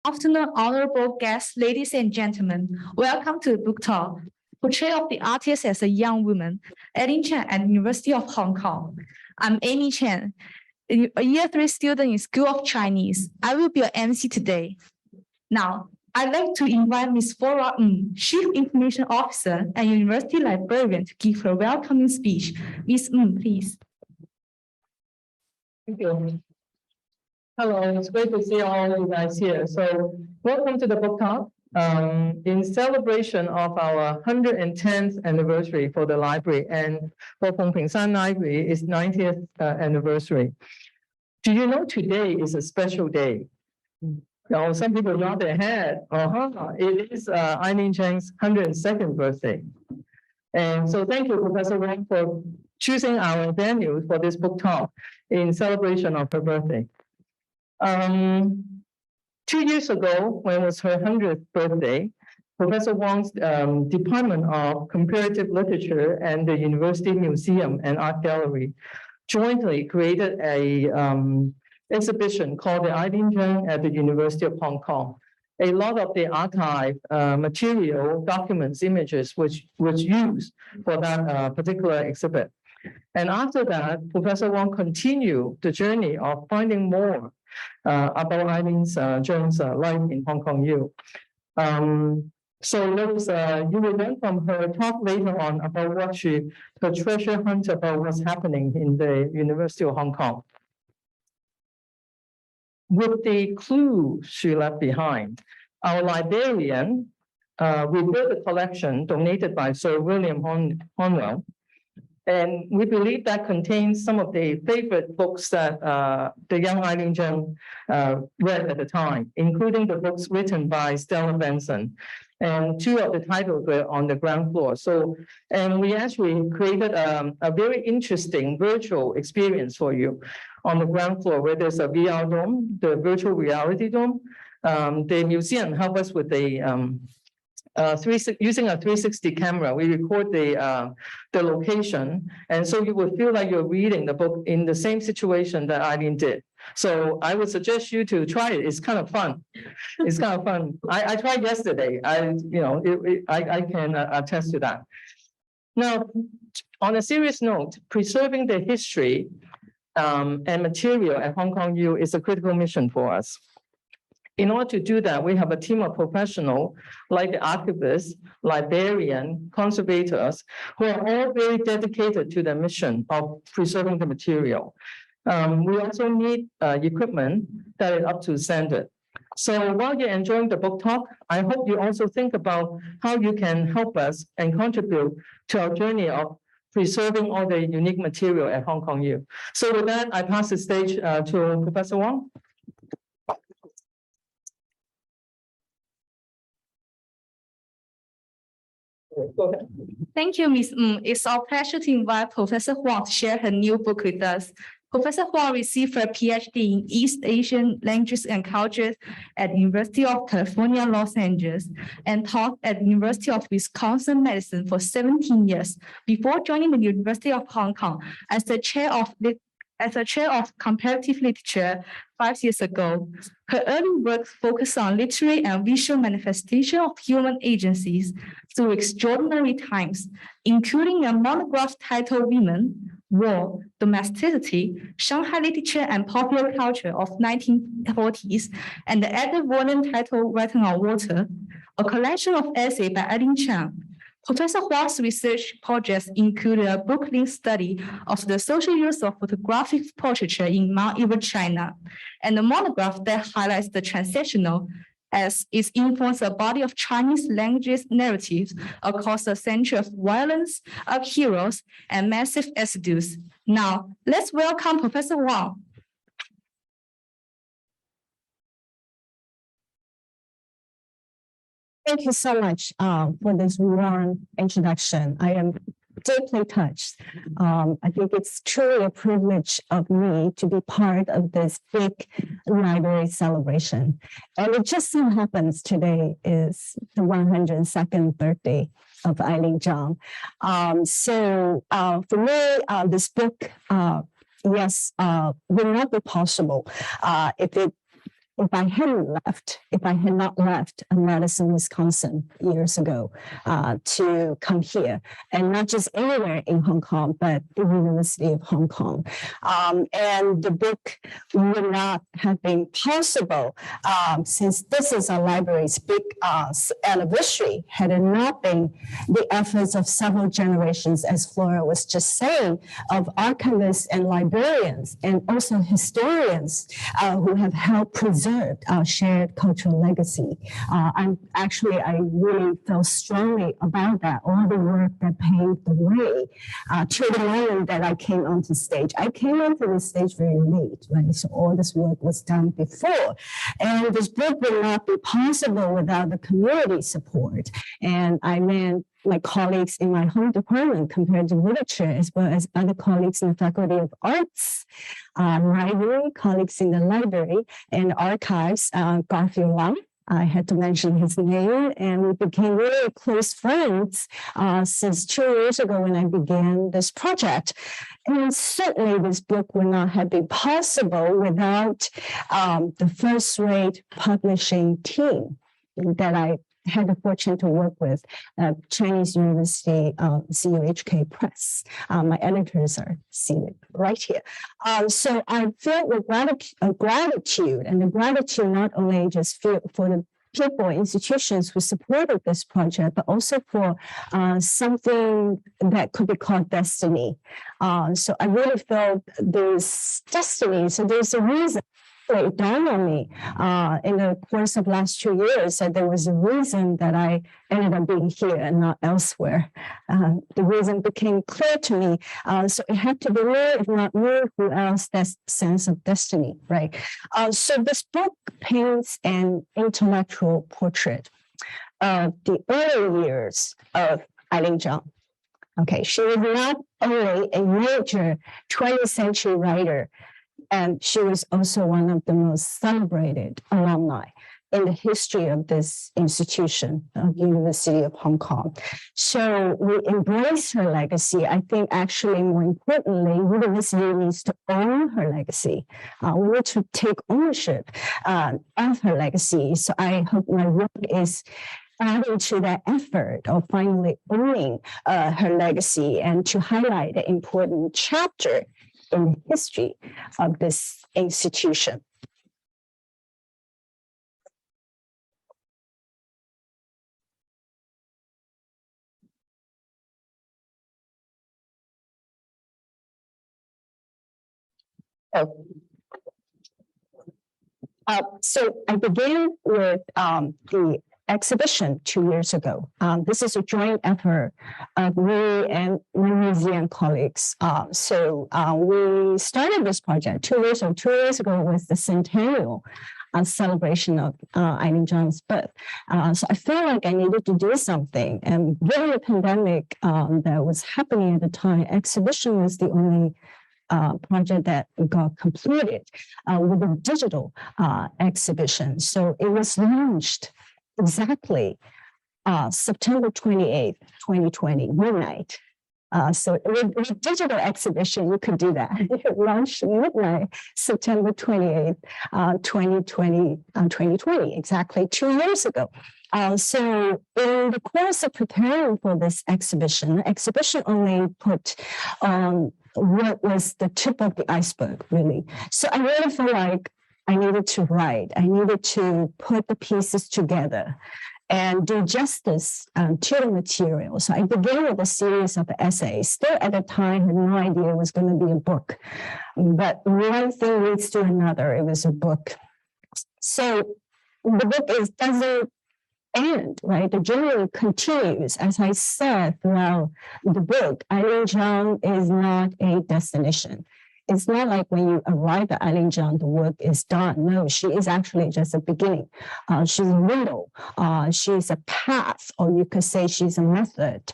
Afternoon, honorable guests, ladies and gentlemen. Welcome to the book talk, Portrait of the Artist as a Young Woman, Eileen Chang at the University of Hong Kong. I'm Amy Chen, a Year 3 student in School of Chinese. I will be your MC today. Now, I'd like to invite Ms. Flora Ng, Chief Information Officer and University Librarian, to give her welcoming speech. Ms. Ng, please. Thank you. Hello, it's great to see all of you guys here. So welcome to the book talk. In celebration of our 110th anniversary for the library and for Feng Ping Shan Library is 90th anniversary. Do you know today is a special day? Now, some people nod their head. It is Eileen Chang's 102nd birthday. And so thank you, Professor Wong, for choosing our venue for this book talk in celebration of her birthday. 2 years ago, when it was her 100th birthday, Professor Wong's Department of Comparative Literature and the University Museum and Art Gallery jointly created a exhibition called the Eileen Chang at the University of Hong Kong. A lot of the archive material, documents, images which was used for that particular exhibit. And after that, Professor Wong continued the journey of finding more about Eileen Chang's life in Hong Kong U. So you will learn from her talk later on about her treasure hunt about what's happening in the University of Hong Kong. With the clue she left behind, our librarian rebuilt a collection donated by Sir William Hornwell. And we believe that contains some of the favorite books that the young Eileen Chang read at the time, including the books written by Stella Benson. And 2 of the titles were on the ground floor. And we actually created a very interesting virtual experience for you on the ground floor, where there's a VR dome, the virtual reality dome. The museum helped us with using a 360 camera. We record the location, and so you would feel like you're reading the book in the same situation that Eileen did. So I would suggest you to try it. It's kind of fun. It's kind of fun. I tried yesterday. I can attest to that. Now, on a serious note, preserving the history and material at Hong Kong U is a critical mission for us. In order to do that, we have a team of professionals like the archivists, librarian, conservators, who are all very dedicated to the mission of preserving the material. We also need equipment that is up to standard. So while you're enjoying the book talk, I hope you also think about how you can help us and contribute to our journey of preserving all the unique material at Hong Kong U. So with that, I pass the stage to Professor Wong. Go ahead. Thank you, Ms. Ng. It's our pleasure to invite Professor Huang to share her new book with us. Professor Huang received her PhD in East Asian languages and cultures at the University of California, Los Angeles, and taught at the University of Wisconsin Madison for 17 years before joining the University of Hong Kong as the chair of comparative literature 5 years ago. Her early work focused on literary and visual manifestation of human agencies through extraordinary times, including a monograph titled Women, War, Domesticity, Shanghai Literature and Popular Culture of 1940s, and the other volume titled Writing on Water, a collection of essays by Eileen Chang. Professor Huang's research projects include a book-length study of the social use of photographic portraiture in medieval China, and a monograph that highlights the transactional as it influenced a body of Chinese language narratives across a century of violence, of heroes, and massive exodus. Now, let's welcome Professor Wong. Thank you so much for this warm introduction. I am deeply touched. I think it's truly a privilege of me to be part of this big library celebration. And it just so happens today is the 102nd birthday of Eileen Chang. So for me, this book, would not be possible if it if I had not left Madison, Wisconsin years ago to come here, and not just anywhere in Hong Kong, but the University of Hong Kong. And the book would not have been possible since this is our library's big anniversary, had it not been the efforts of several generations, as Flora was just saying, of archivists and librarians, and also historians who have helped preserve our shared cultural legacy. I really felt strongly about that, all the work that paved the way to the moment that I came onto stage. I came onto the stage very late, right? So all this work was done before. And this book would not be possible without the community support. And I ran my colleagues in my home department, Comparative Literature, as well as other colleagues in the Faculty of Arts, library, colleagues in the library and archives, Garfield Wong. I had to mention his name, and we became really close friends since 2 years ago when I began this project. And certainly this book would not have been possible without the first-rate publishing team that I had the fortune to work with Chinese University CUHK Press. My editors are seated right here. So I feel with gratitude, and the gratitude not only just for the people, institutions who supported this project, but also for something that could be called destiny. So I really felt there's destiny. So there's a reason. It dawned on me in the course of last 2 years that there was a reason that I ended up being here and not elsewhere. The reason became clear to me. So it had to be me, if not me, who else? That sense of destiny, right? So this book paints an intellectual portrait of the early years of Eileen Chang. Okay, she was not only a major 20th century writer, and she was also one of the most celebrated alumni in the history of this institution, of University of Hong Kong. So we embrace her legacy. I think actually more importantly, university needs to own her legacy. We need to take ownership of her legacy. So I hope my work is adding to that effort of finally owning her legacy and to highlight an important chapter in the history of this institution. So I began with the exhibition 2 years ago. This is a joint effort of me and my museum colleagues. We started this project 2 years ago. 2 years ago was the centennial celebration of Eileen Chang's birth. So I felt like I needed to do something. And given the pandemic that was happening at the time, exhibition was the only project that got completed with a digital exhibition. So it was launched exactly September 28th, 2020, midnight. So with digital exhibition, you could do that. It launched midnight, September 28th, 2020, exactly 2 years ago. So in the course of preparing for this exhibition, the exhibition only put what was the tip of the iceberg, really. So I really felt like I needed to write. I needed to put the pieces together and do justice to the material. So I began with a series of essays. Still at the time, I had no idea it was going to be a book. But one thing leads to another. It was a book. So the book doesn't end, right? The journey continues. As I said throughout the book, Eileen Chang is not a destination. It's not like when you arrive at Eileen Chang, the work is done. No, she is actually just a beginning. She's a window. She's a path, or you could say she's a method,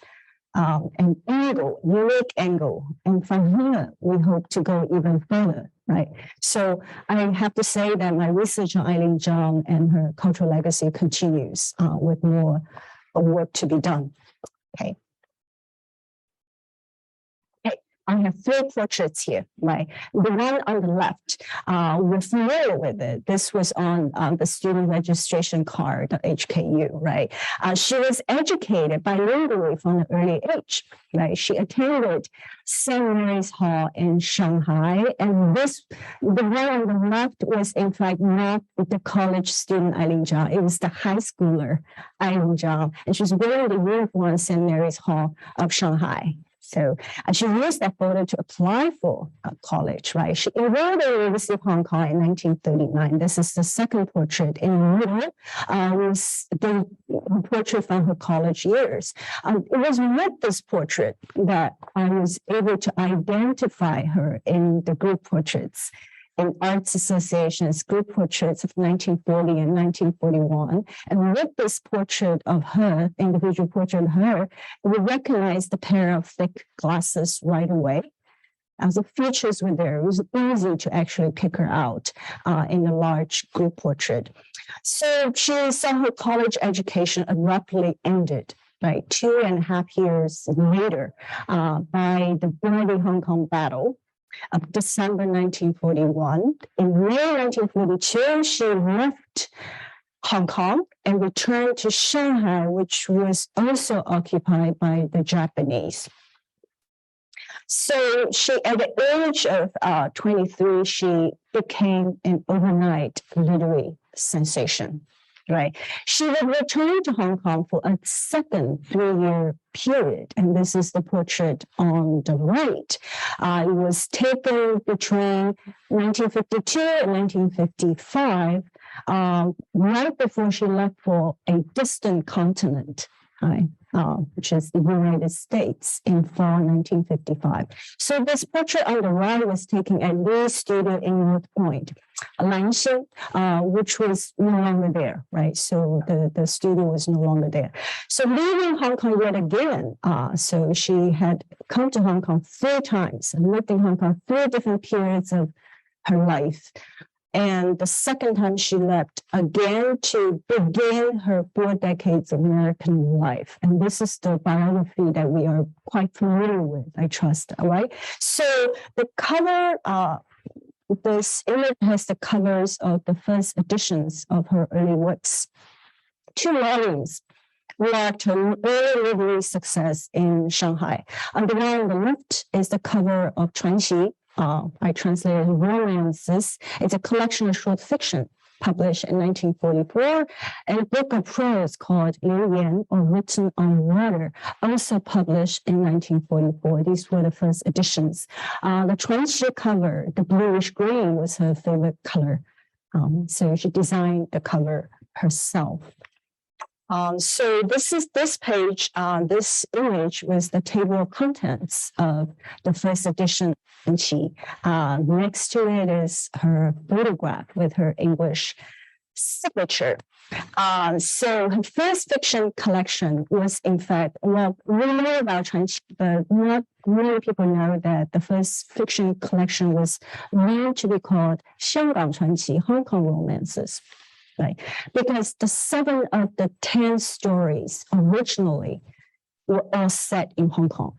an angle, unique angle. And from here, we hope to go even further, right? So I have to say that my research on Eileen Chang and her cultural legacy continues with more work to be done. Okay. I have three portraits here, right? The one on the left, we're familiar with it. This was on the student registration card at HKU, right? She was educated bilingually from an early age, right? She attended St. Mary's Hall in Shanghai, and the one on the left was in fact not the college student Eileen Chang. It was the high schooler Eileen Chang, and she was wearing the uniform at St. Mary's Hall of Shanghai. So she used that photo to apply for college, right? She enrolled at the University of Hong Kong in 1939. This is the second portrait. In the middle was the portrait from her college years. It was with this portrait that I was able to identify her in the group portraits in Arts Association's group portraits of 1940 and 1941. And with this portrait of her, individual portrait of her, we recognize the pair of thick glasses right away. As the features were there, it was easy to actually pick her out in a large group portrait. So she saw her college education abruptly ended, right, 2.5 years later by the bloody Hong Kong battle of December 1941. In May 1942, she left Hong Kong and returned to Shanghai, which was also occupied by the Japanese. So she, at the age of 23, she became an overnight literary sensation, right? She would return to Hong Kong for a second 3-year period, and this is the portrait on the right. It was taken between 1952 and 1955, right before she left for a distant continent, right? Which is the United States in fall 1955. So this portrait on the right was taken at Lee's studio in North Point, Lansing, which was no longer there, right? So the studio was no longer there. So leaving Hong Kong yet again, so she had come to Hong Kong 3 times and lived in Hong Kong 3 different periods of her life. And the second time she left again to begin her 4 decades of American life. And this is the biography that we are quite familiar with, I trust, all right? So the cover, this image has the covers of the first editions of her early works. 2 volumes marked her early literary success in Shanghai. And the one on the left is the cover of Chuanxi. I translated romances. It's a collection of short fiction published in 1944, and a book of prose called Liu Yan, or Written on Water, also published in 1944. These were the first editions. The Chuanxi cover, the bluish green, was her favorite color. So she designed the cover herself. So this page, this image was the table of contents of the first edition. And next to it is her photograph with her English signature. So her first fiction collection was, in fact, well, we know about Chuanxi, but not many people know that the first fiction collection was meant to be called 香港传奇, Hong Kong romances. Right, because the 7 of the 10 stories originally were all set in Hong Kong,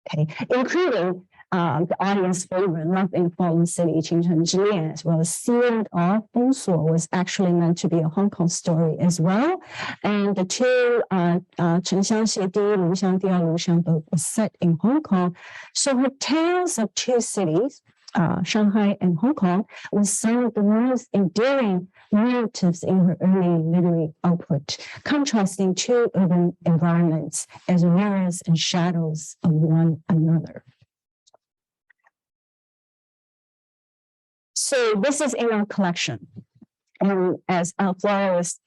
okay, including the audience favorite Love in Fallen City, 倾城之恋, as well as Sealed Off, 封锁 was actually meant to be a Hong Kong story as well. And the 2 城乡协第一炉香, 第二炉香 both were set in Hong Kong. So her tales of 2 cities, Shanghai and Hong Kong, was some of the most endearing narratives in her early literary output, contrasting 2 urban environments as mirrors and shadows of one another. So this is in our collection. And as Flora was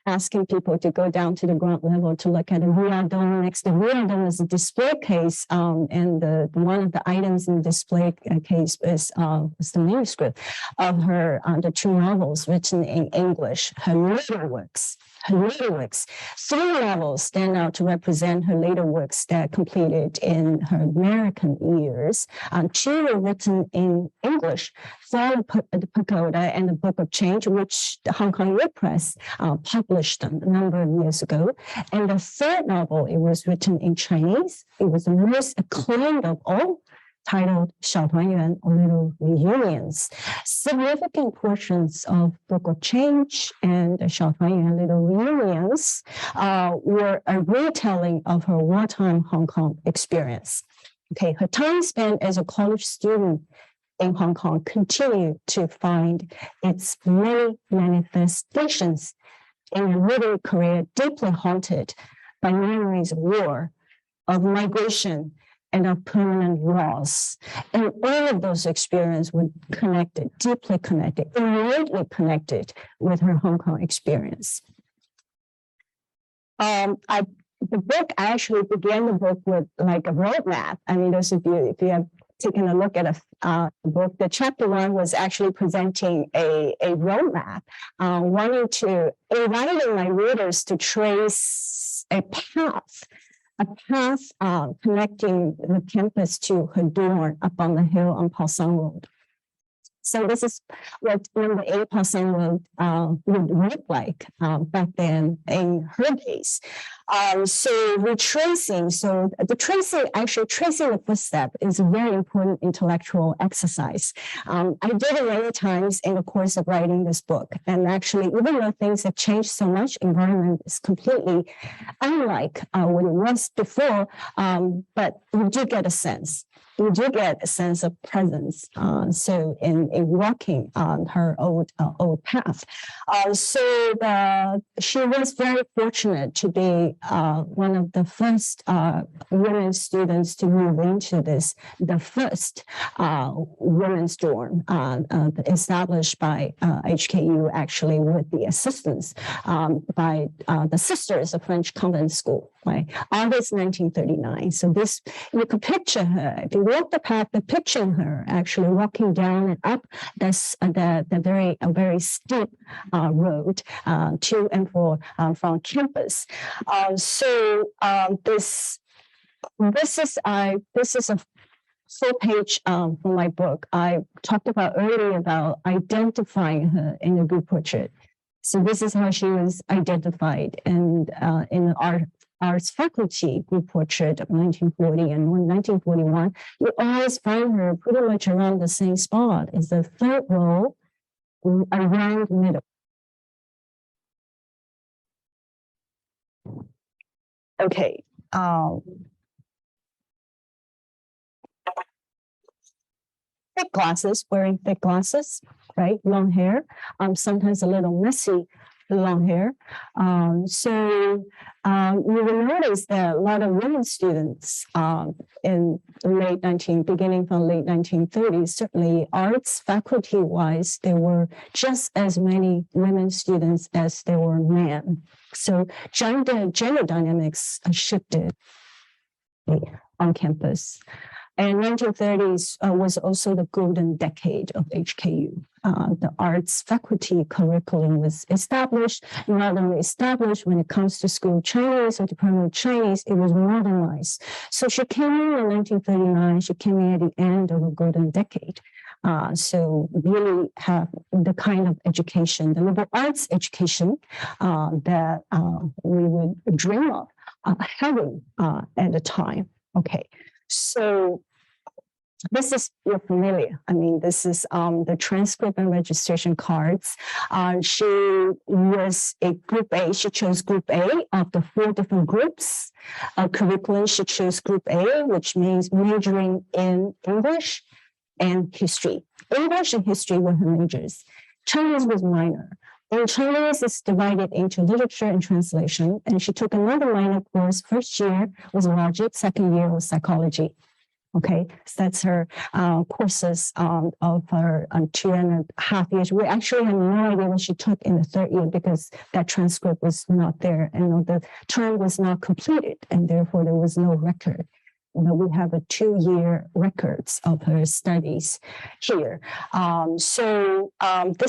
asking people to go down to the ground level to look at the real dome next to the real dome is a display case, and one of the items in the display case is the manuscript of her the 2 novels written in English, her later works. Her later works. 3 novels stand out to represent her later works that completed in her American years. 2 were written in English, Fall the Pagoda and the Book of Change, which the Hong Kong Lit Press published them a number of years ago. And the 3rd novel, it was written in Chinese. It was the most acclaimed of all titled 小团圆, or Little Reunions. Significant portions of Book of Change and 小团圆, Little Reunions were a retelling of her wartime Hong Kong experience. Okay, her time spent as a college student in Hong Kong continued to find its many manifestations in a literary career deeply haunted by memories of war, of migration, and of permanent loss. And all of those experiences were connected, deeply connected, innately connected with her Hong Kong experience. The book, I actually began the book with like a roadmap. I mean, those of you, if you have taken a look at a book, the chapter 1 was actually presenting a roadmap, inviting my readers to trace a path connecting the campus to her dorm up on the hill on Pausang Road. So this is what number 8 Pausang Road would look like back then in her days. So tracing the footstep is a very important intellectual exercise. I did it many times in the course of writing this book. And actually, even though things have changed so much, environment is completely unlike what it was before, but you do get a sense. You do get a sense of presence. So in walking on her old path. She was very fortunate to be one of the first women students to move into the first women's dorm established by HKU, actually with the assistance by the Sisters of French Convent School, right? August 1939. So this, you could picture her, if you walk the path, picturing her actually walking down and up the very steep road to and from campus. This is a full page from my book. I talked about earlier about identifying her in a group portrait. So this is how she was identified in the arts faculty group portrait of 1940 and 1941. You always find her pretty much around the same spot. It's the third row around the middle. Okay. Thick glasses, wearing thick glasses, right? Long hair, sometimes a little messy long hair. You will notice that a lot of women students in the beginning from late 1930s, certainly arts faculty-wise, there were just as many women students as there were men. So gender dynamics shifted on campus. And 1930s was also the golden decade of HKU. The arts faculty curriculum was established, not only established when it comes to school Chinese or Department of Chinese, it was modernized. So she came in 1939, she came in at the end of a golden decade. So really have the kind of education, the liberal arts education that we would dream of having at the time. Okay, so this is, you're familiar. I mean, this is the transcript and registration cards. She was a group A. She chose group A of the 4 different groups. Curriculum, she chose group A, which means majoring in English and history. English and history were her majors. Chinese was minor. In Chinese, it's divided into literature and translation. And she took another minor course. First year was logic, second year was psychology. Okay, so that's her courses of her 2.5 years. We actually had no idea what she took in the third year because that transcript was not there and the term was not completed and therefore there was no record. But we have a 2-year records of her studies here. This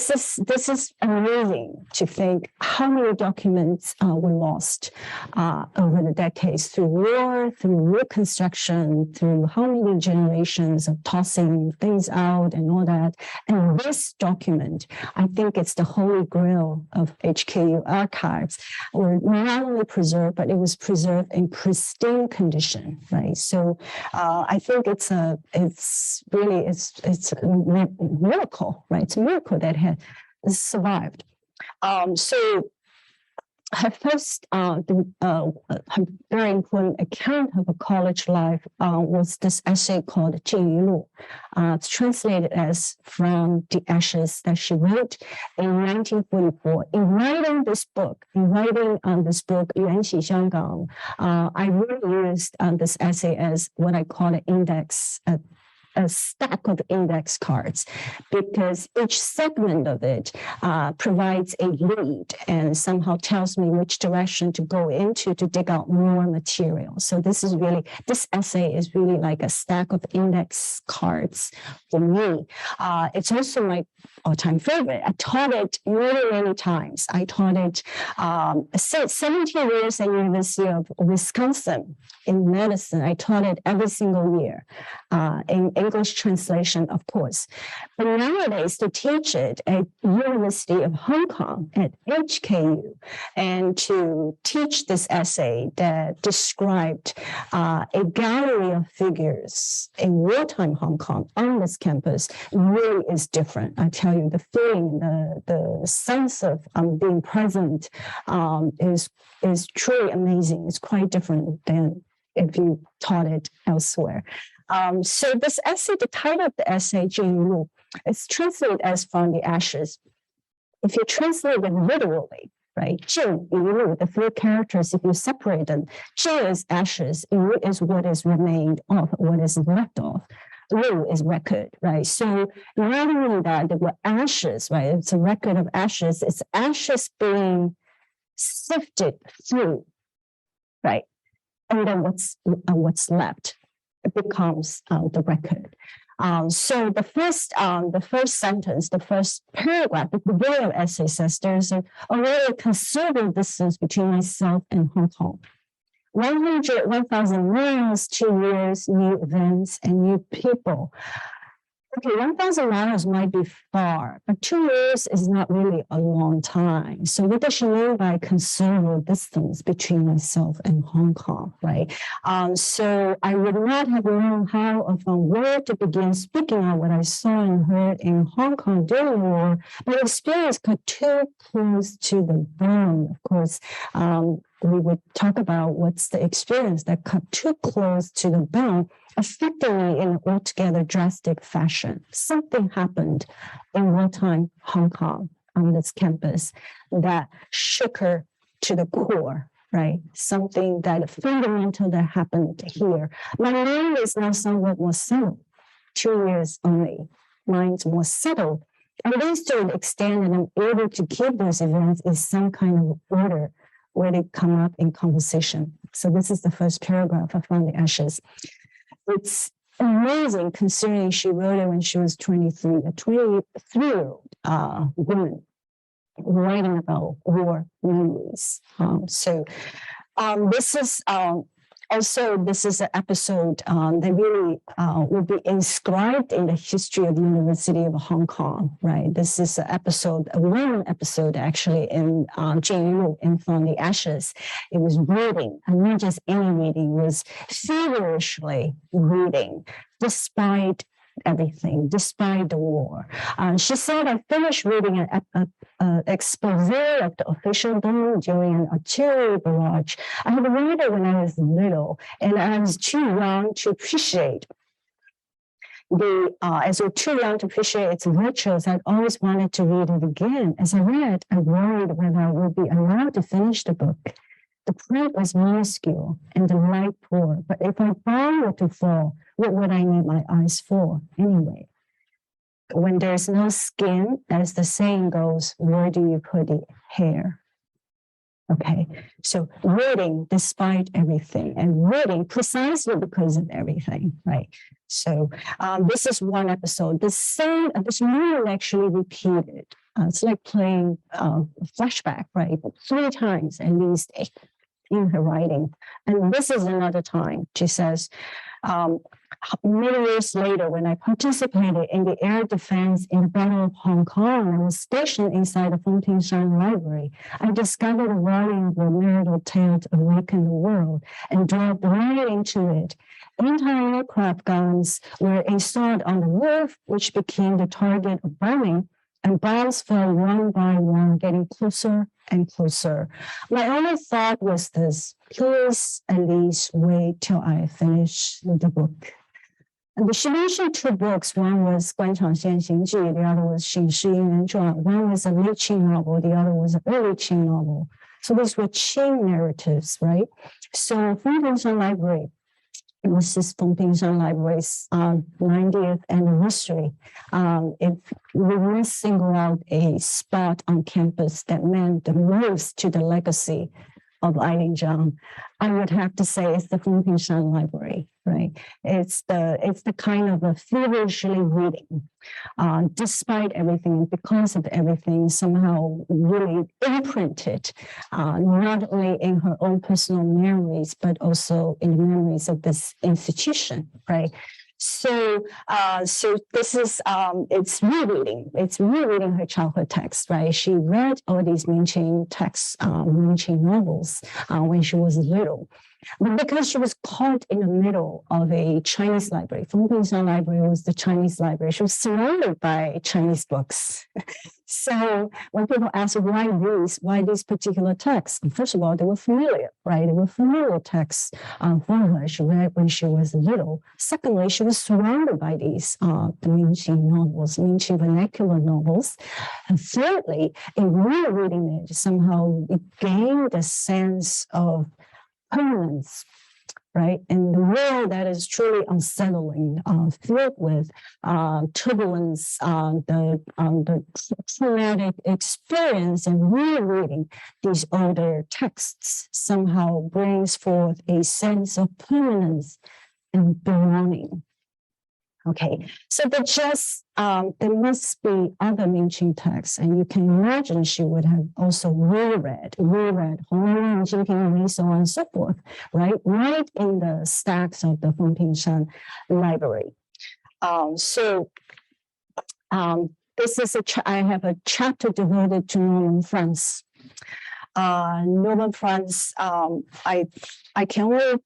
is amazing to think how many documents were lost over the decades through war, through reconstruction, through how many generations of tossing things out and all that. And this document, I think it's the holy grail of HKU archives, were not only preserved, but it was preserved in pristine condition, right? So I think it's a miracle, right? It's a miracle that has survived. So her first, her very important account of a college life was this essay called 进语录. It's translated as From the Ashes, that she wrote in 1944. In writing this book, 缘起香港, I really used this essay as what I call an index, a stack of index cards, because each segment of it provides a lead and somehow tells me which direction to go into to dig out more material. So this essay is really like a stack of index cards for me. It's also my all-time favorite. I taught it many times. I taught it 17 years at University of Wisconsin in medicine. I taught it every single year in English translation, of course. But nowadays, to teach it at University of Hong Kong at HKU, and to teach this essay that described a gallery of figures in wartime Hong Kong on this campus really is different. I tell you, the feeling, the sense of being present is truly amazing. It's quite different than if you taught it elsewhere. So this essay, the title of the essay, 进语录, it's translated as From the Ashes. If you translate it literally, right, 进语录, the three characters, if you separate them, 进 is ashes, 语 is what is remained of, what is left of. 录 is record, right? So not only that, there were ashes, right? It's a record of ashes. It's ashes being sifted through, right? And then what's left, it becomes the record. So the first sentence, the first paragraph, the beginning of the essay says there's a really considerable distance between myself and Hong Kong. 1,000 miles, 2 years, new events and new people. Okay, 1,000 miles might be far, but 2 years is not really a long time. So what does she mean by considerable distance between myself and Hong Kong, right? So I would not have known how or from where to begin speaking of what I saw and heard in Hong Kong during the war. My experience got too close to the bone. Of course, we would talk about what's the experience that cut too close to the bone, affecting me in an altogether drastic fashion. Something happened in wartime Hong Kong on this campus that shook her to the core, right? Something that fundamental that happened here. My mind is now somewhat more settled. 2 years only, mind's more settled. At least to an extent that I'm able to keep those events in some kind of order where they come up in conversation. So this is the first paragraph of From the Ashes. It's amazing considering she wrote it when she was 23, a 23-year-old woman writing about war memories. This is also, this is an episode that really will be inscribed in the history of the University of Hong Kong, right? This is an episode, a well-known episode actually in 进语录 in From the Ashes. It was reading, and not just any reading, it was feverishly reading, despite everything, despite the war. She said, I finished reading an expose of the official dome during an artillery barrage. I had read it when I was little, and I was too young to appreciate as we're too young to appreciate its virtues. I'd always wanted to read it again. As I read, I worried whether I would be allowed to finish the book. The print was minuscule and the light poor, but if I were to fall, what would I need my eyes for anyway? When there's no skin, as the saying goes, where do you put the hair? Okay, so reading despite everything, and reading precisely because of everything, right? So this is one episode. This moment actually repeated. It's like playing a flashback, right? 3 times at least in her writing. And this is another time. She says, many years later, when I participated in the air defense in the Battle of Hong Kong, I was stationed inside the Fontainshan Library. I discovered a volume of a marital tale to awaken the world and delved right into it. anti-aircraft guns were installed on the roof, which became the target of bombing, and bombs fell one by one, getting closer and closer. My only thought was this: please at least wait till I finish the book. And she mentioned two books. One was 官场现行记, the other was 醒世英人传. One was a late Qing novel, the other was an early Qing novel. So these were Qing narratives, right? So Feverish Library, this is Fengpingshan Library's 90th anniversary. If we must single out a spot on campus that meant the most to the legacy of Eileen Chang, I would have to say it's the Fengpingshan Library, right? It's the kind of a feverishly reading, despite everything, because of everything, somehow really imprinted, not only in her own personal memories, but also in the memories of this institution, right? So this is, it's rereading. It's rereading her childhood text, right? She read all these Ming-Qing texts, Ming-Qing novels when she was little. But because she was caught in the middle of a Chinese library, Fengpingshan Library was the Chinese library. She was surrounded by Chinese books. So when people ask why these particular texts, first of all, they were familiar, right? They were familiar texts for her. She read when she was little. Secondly, she was surrounded by these the Ming-Qing novels, Ming-Qing vernacular novels. And thirdly, in rereading it, somehow it gained a sense of permanence, right? In the world that is truly unsettling, filled with turbulence, the traumatic experience, and rereading these older texts somehow brings forth a sense of permanence and belonging. Okay, so there must be other Ming-Qing texts, and you can imagine she would have also reread Huang, and so on and so forth, right in the stacks of the Fengpingshan Library. This is I have a chapter devoted to Norman France. Norman France, I can only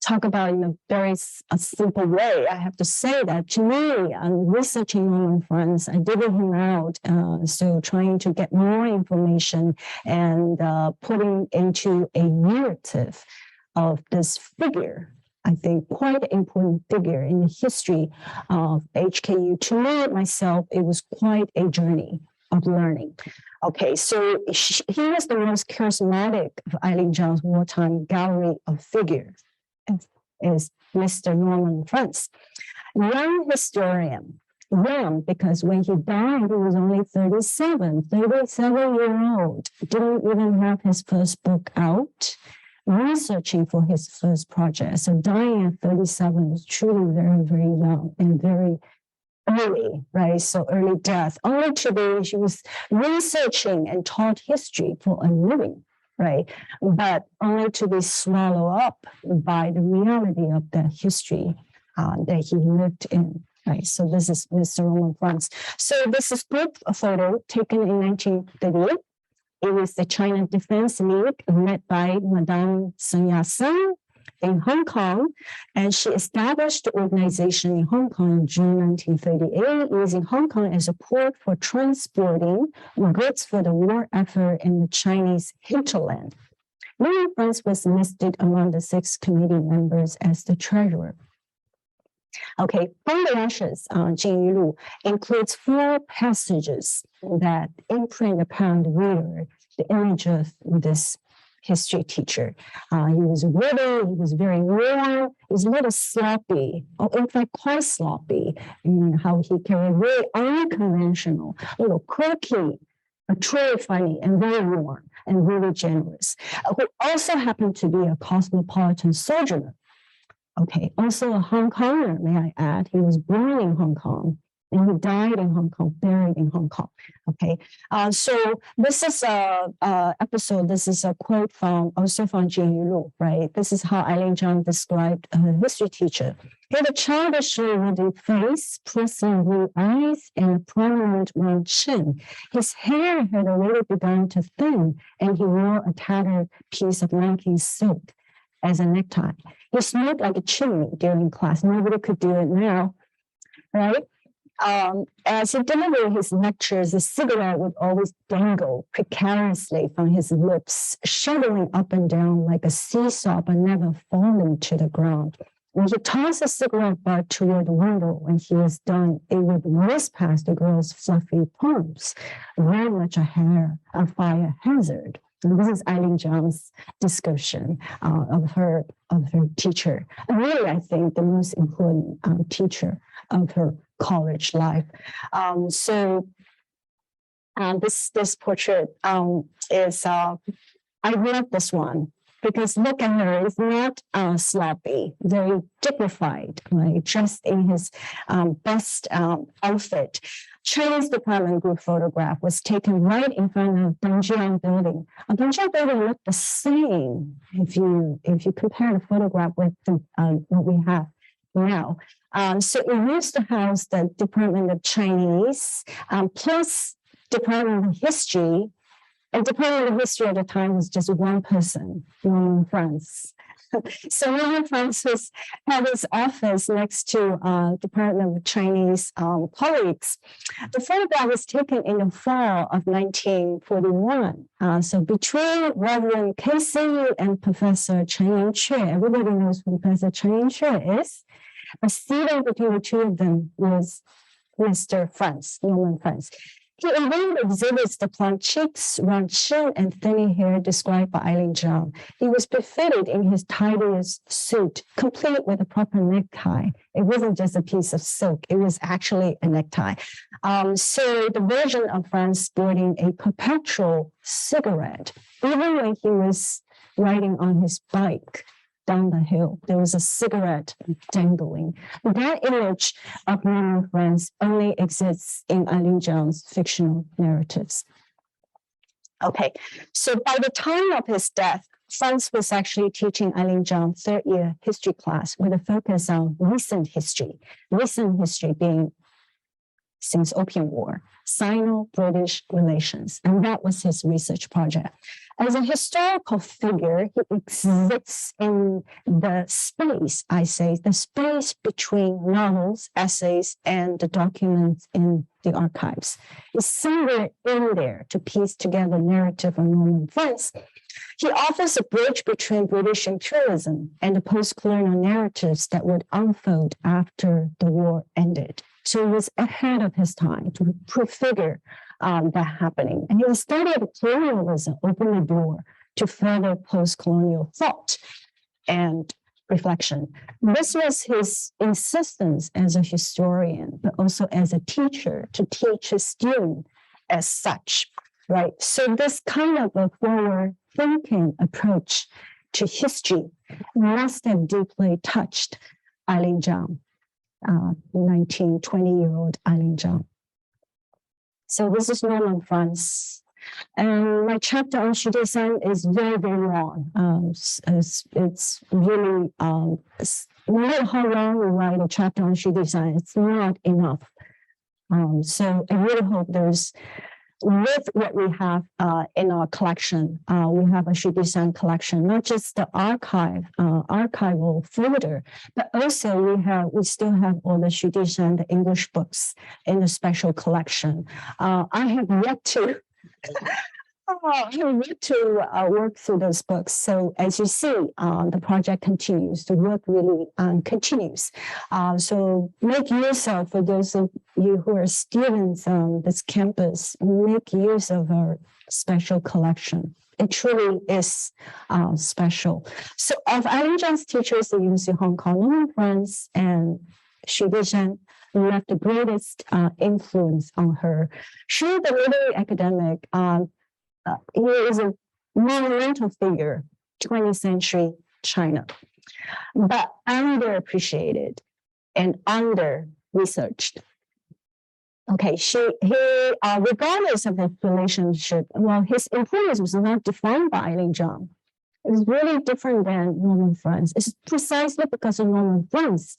talk about in a very simple way. I have to say that to me, researching Norman France, I digging him out, so trying to get more information and putting into a narrative of this figure, I think quite an important figure in the history of HKU. To me, myself, it was quite a journey of learning. Okay, so he was the most charismatic of Eileen Chang's wartime gallery of figures. Is Mr. Norman France, young historian, young because when he died, he was only 37-year-old, didn't even have his first book out, researching for his first project. So dying at 37 is truly very, very young and very early, right? So early death. Only today she was researching and taught history for a living, right? But only to be swallowed up by the reality of the history that he lived in, right? So this is Mr. Roman France. So this is group photo taken in 1938. It was the China Defense League led by Madame Sun Yat-sen in Hong Kong, and she established the organization in Hong Kong in June 1938, using Hong Kong as a port for transporting goods for the war effort in the Chinese hinterland. Norman France was listed among the 6 committee members as the treasurer. Okay, From the Ashes, Jing Yu Lu includes 4 passages that imprint upon the reader the image of this history teacher. He was witty, he was very warm, he was a little sloppy, or in fact quite sloppy in how he carried very unconventional, a little quirky, truly funny, and very warm, and really generous, who also happened to be a cosmopolitan sojourner. Okay, also a Hong Konger, may I add. He was born in Hong Kong, and he died in Hong Kong, buried in Hong Kong. Okay, so this is a episode. This is a quote also from Jing Yu Lu, right? This is how Eileen Chang described her history teacher. He had a childishly wooden face, piercing blue eyes, and a prominent round chin. His hair had already begun to thin, and he wore a tattered piece of Nanking silk as a necktie. He smoked like a chimney during class. Nobody could do it now, right? As he delivered his lectures, a cigarette would always dangle precariously from his lips, shuddering up and down like a seesaw, but never falling to the ground. When he tossed a cigarette butt toward the window, when he was done, it would whiz past the girl's fluffy palms, very much a fire hazard. And this is Eileen Chang's discussion of her teacher. And really, I think the most important teacher of her college life. This portrait is I love this one because look at her, it's not sloppy, very dignified, right? Dressed in his best outfit. Chinese department group photograph was taken right in front of Ingenium building. Ingenium building looked the same if you compare the photograph with what we have now. So it used to house the Department of Chinese, plus Department of History. And Department of History at the time was just one person, Norman Franz. So Norman Franz had his office next to Department of Chinese colleagues. The photograph was taken in the fall of 1941. So between Reverend Casey and Professor Chen Ying-Chue, everybody knows who Professor Chen Ying-Chue is. But seated between the two of them was Mr. Franz, Norman Franz. He again exhibits the plump cheeks, round chin, and thinny hair described by Eileen Chang. He was befitted in his tidiest suit, complete with a proper necktie. It wasn't just a piece of silk, it was actually a necktie. So the version of Franz sporting a perpetual cigarette, even when he was riding on his bike down the hill, there was a cigarette dangling. That image of Norman Franz only exists in Eileen Chang's fictional narratives. Okay, so by the time of his death, Franz was actually teaching Eileen Chang third-year history class with a focus on recent history being since Opium War, Sino-British relations, and that was his research project. As a historical figure, he exists in the space, the space between novels, essays, and the documents in the archives. He's somewhere in there to piece together narrative of Norman Franz. He offers a bridge between British imperialism and the post-colonial narratives that would unfold after the war ended. So he was ahead of his time to prefigure that happening. And his study of colonialism opened the door to further post-colonial thought and reflection. This was his insistence as a historian, but also as a teacher to teach his students as such, right? So this kind of a forward-thinking approach to history must have deeply touched Eileen Chang, 20-year-old Eileen Chang. So this is Norman Franz. And my chapter on Shudesan is very, very long. It's really, no matter how long we write a chapter on Shudesan, it's not enough. So I really hope with what we have in our collection, we have a Shudesan collection, not just the archival folder, but also we still have all the Shudesan, the English books in the special collection. I have yet to work through those books. So as you see, the project continues, the work really continues. So make use of, for those of you who are students on this campus, make use of our special collection. It truly is special. So of Eileen Chang's teachers at the University of Hong Kong, Norman Franz and Shudesan left the greatest influence on her. She, the literary academic, he is a monumental figure, 20th century China, but underappreciated and under-researched. Okay, regardless of the relationship, well, his importance was not defined by Eileen Chang. It was really different than Norman Franz. It's precisely because of Norman Franz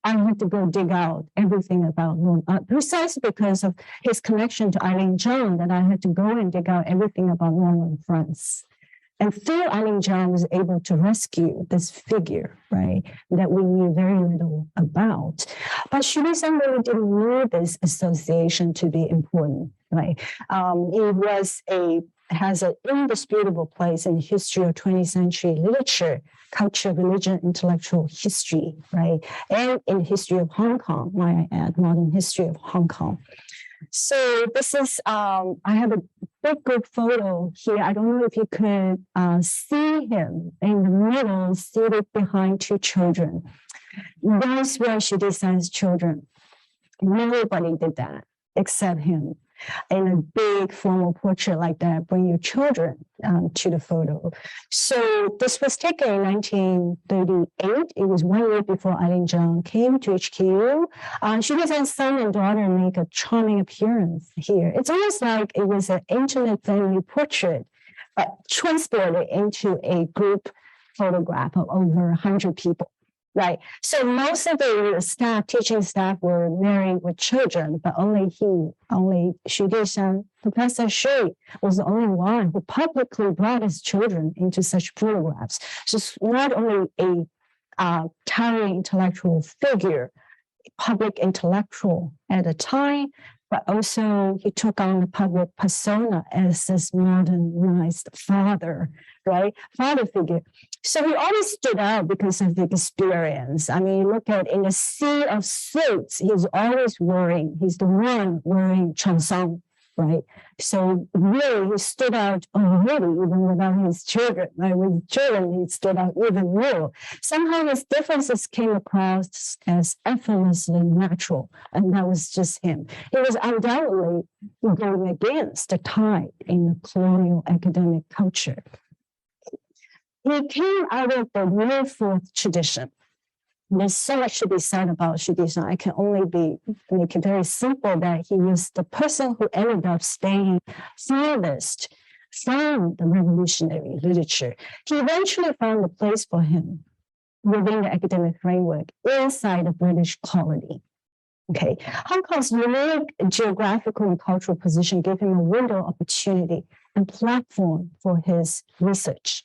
I had to go dig out everything about Norman, precisely because of his connection to Eileen Chang, that I had to go and dig out everything about Norman Franz. And through Eileen Chang was able to rescue this figure, right, that we knew very little about. But Shubi-san really didn't know this association to be important, right? It has an indisputable place in the history of 20th century literature, culture, religion, intellectual history, right? And in the history of Hong Kong, might I add, modern history of Hong Kong. So this is, I have a big group photo here. I don't know if you could see him in the middle, seated behind two children. Those were Shubi-san's children. Nobody did that except him. In a big formal portrait like that, bring your children to the photo. So this was taken in 1938. It was 1 year before Eileen Chang came to HKU. Shubi-san's son and daughter make a charming appearance here. It's almost like it was an intimate family portrait, but transported into a group photograph of over 100 people. Right. So most of the staff, teaching staff were married with children, but only Shubi-san, Professor Shui, was the only one who publicly brought his children into such photographs. So it's not only a towering intellectual figure, public intellectual at the time, but also he took on the public persona as this modernized father, right? Father figure. So he always stood out because of the experience. I mean, look at in a sea of suits, he's always he's the one wearing cheongsam, right? So really, he stood out already, even without his children. Right? With children, he stood out even more. Somehow his differences came across as effortlessly natural, and that was just him. He was undoubtedly going against the tide in the colonial academic culture. He came out of the New Fourth tradition. There's so much to be said about Shubi-san. I can only make it very simple that he was the person who ended up staying farthest from the revolutionary literature. He eventually found a place for him within the academic framework inside the British colony. Okay, Hong Kong's unique geographical and cultural position gave him a window of opportunity and platform for his research.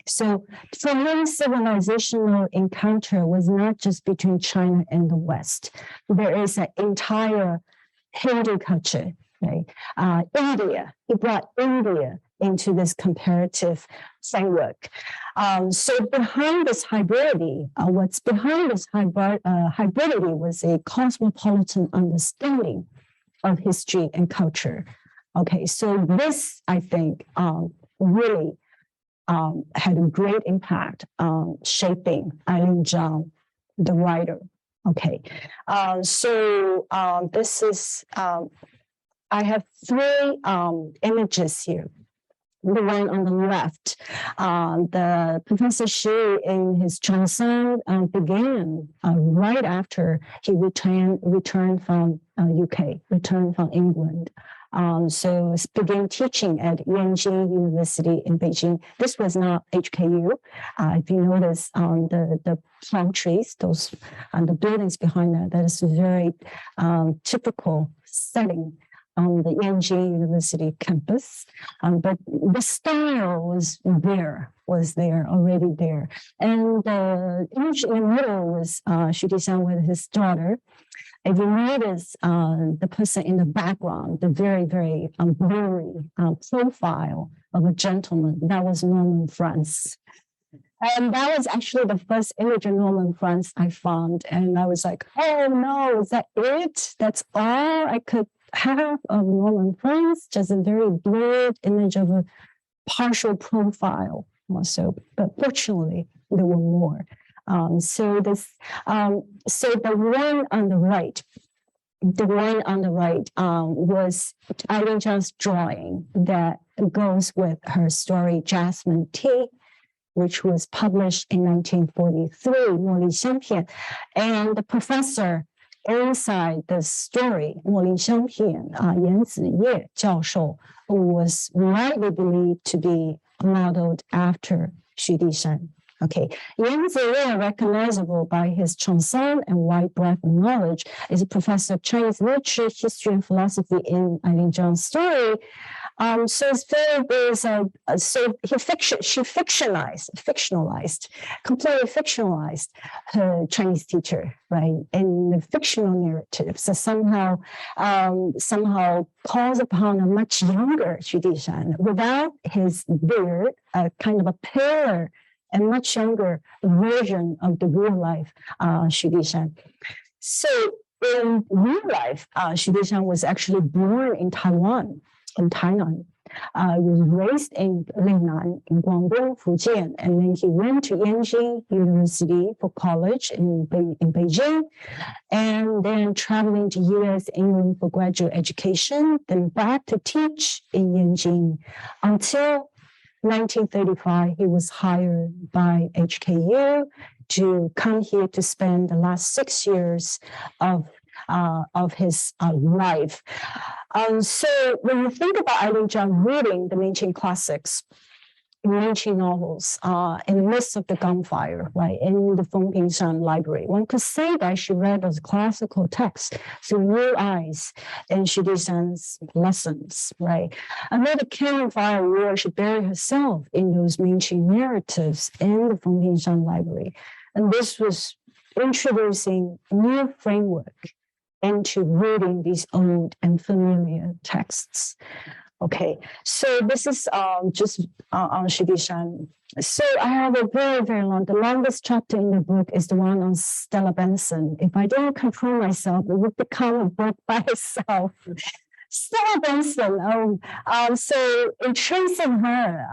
So for him, civilizational encounter was not just between China and the West. There is an entire Hindu culture, right? India, he brought India into this comparative framework. So behind this hybridity, what's behind this hybridity was a cosmopolitan understanding of history and culture. Okay, so this, I think, really had a great impact on shaping Eileen Chang, the writer. Okay, so this is, I have three images here. The one on the left, the Professor Xu in his cheongsam began right after he returned from UK, returned from England. So began teaching at Ingenium University in Beijing. This was not HKU. If you notice the palm trees, those the buildings behind that is a very typical setting on the Ingenium University campus. But the style was already there. And in the middle was Shubi-san with his daughter. If you notice the person in the background, the very, very blurry profile of a gentleman, that was Norman Franz. And that was actually the first image of Norman Franz I found. And I was like, oh no, is that it? That's all I could have of Norman Franz, just a very blurred image of a partial profile also. But fortunately, there were more. So the one on the right, was Eileen Chang's drawing that goes with her story Jasmine Tea, which was published in 1943, 茉莉香片. And the professor inside the story, 茉莉香片, 严子业教授, was widely believed to be modeled after Shubi-san. Okay, Yan Ziye, recognizable by his cheongsam and wide breadth of knowledge, is a professor of Chinese literature, history, and philosophy in Eileen Chang's story. So it's very, there's so she fictionalized, completely fictionalized her Chinese teacher, right? In the fictional narrative. So somehow calls upon a much younger Xu Dishan without his beard, kind of a paler and much younger version of the real life Xu Dishan. So in real life, Xu Dishan was actually born in Taiwan. In Tainan. He was raised in Lingnan, in Guangdong, Fujian, and then he went to Ingenium University for college in Beijing, and then traveling to US, England for graduate education, then back to teach in Ingenium until 1935. He was hired by HKU to come here to spend the last 6 years of his life. So when you think about Eileen Chang reading the Mingqing classics, Mingqing novels, in the midst of the gunfire, right, in the Fengpingshan library, one could say that she read those classical texts through new eyes and Xu Dishan's lessons, right? Amid the cannon fire war, she buried herself in those Mingqing narratives in the Fengpingshan library. And this was introducing new framework into reading these old and familiar texts. Okay, so this is just on Xu Dishan. So I have a very, very long, the longest chapter in the book is the one on Stella Benson. If I didn't control myself, it would become a book by itself. Stella Benson, so in tracing her,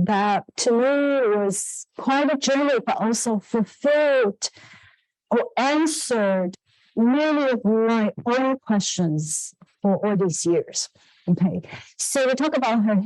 that to me was quite a journey, but also fulfilled or answered many of my own questions for all these years. Okay, so we talk about her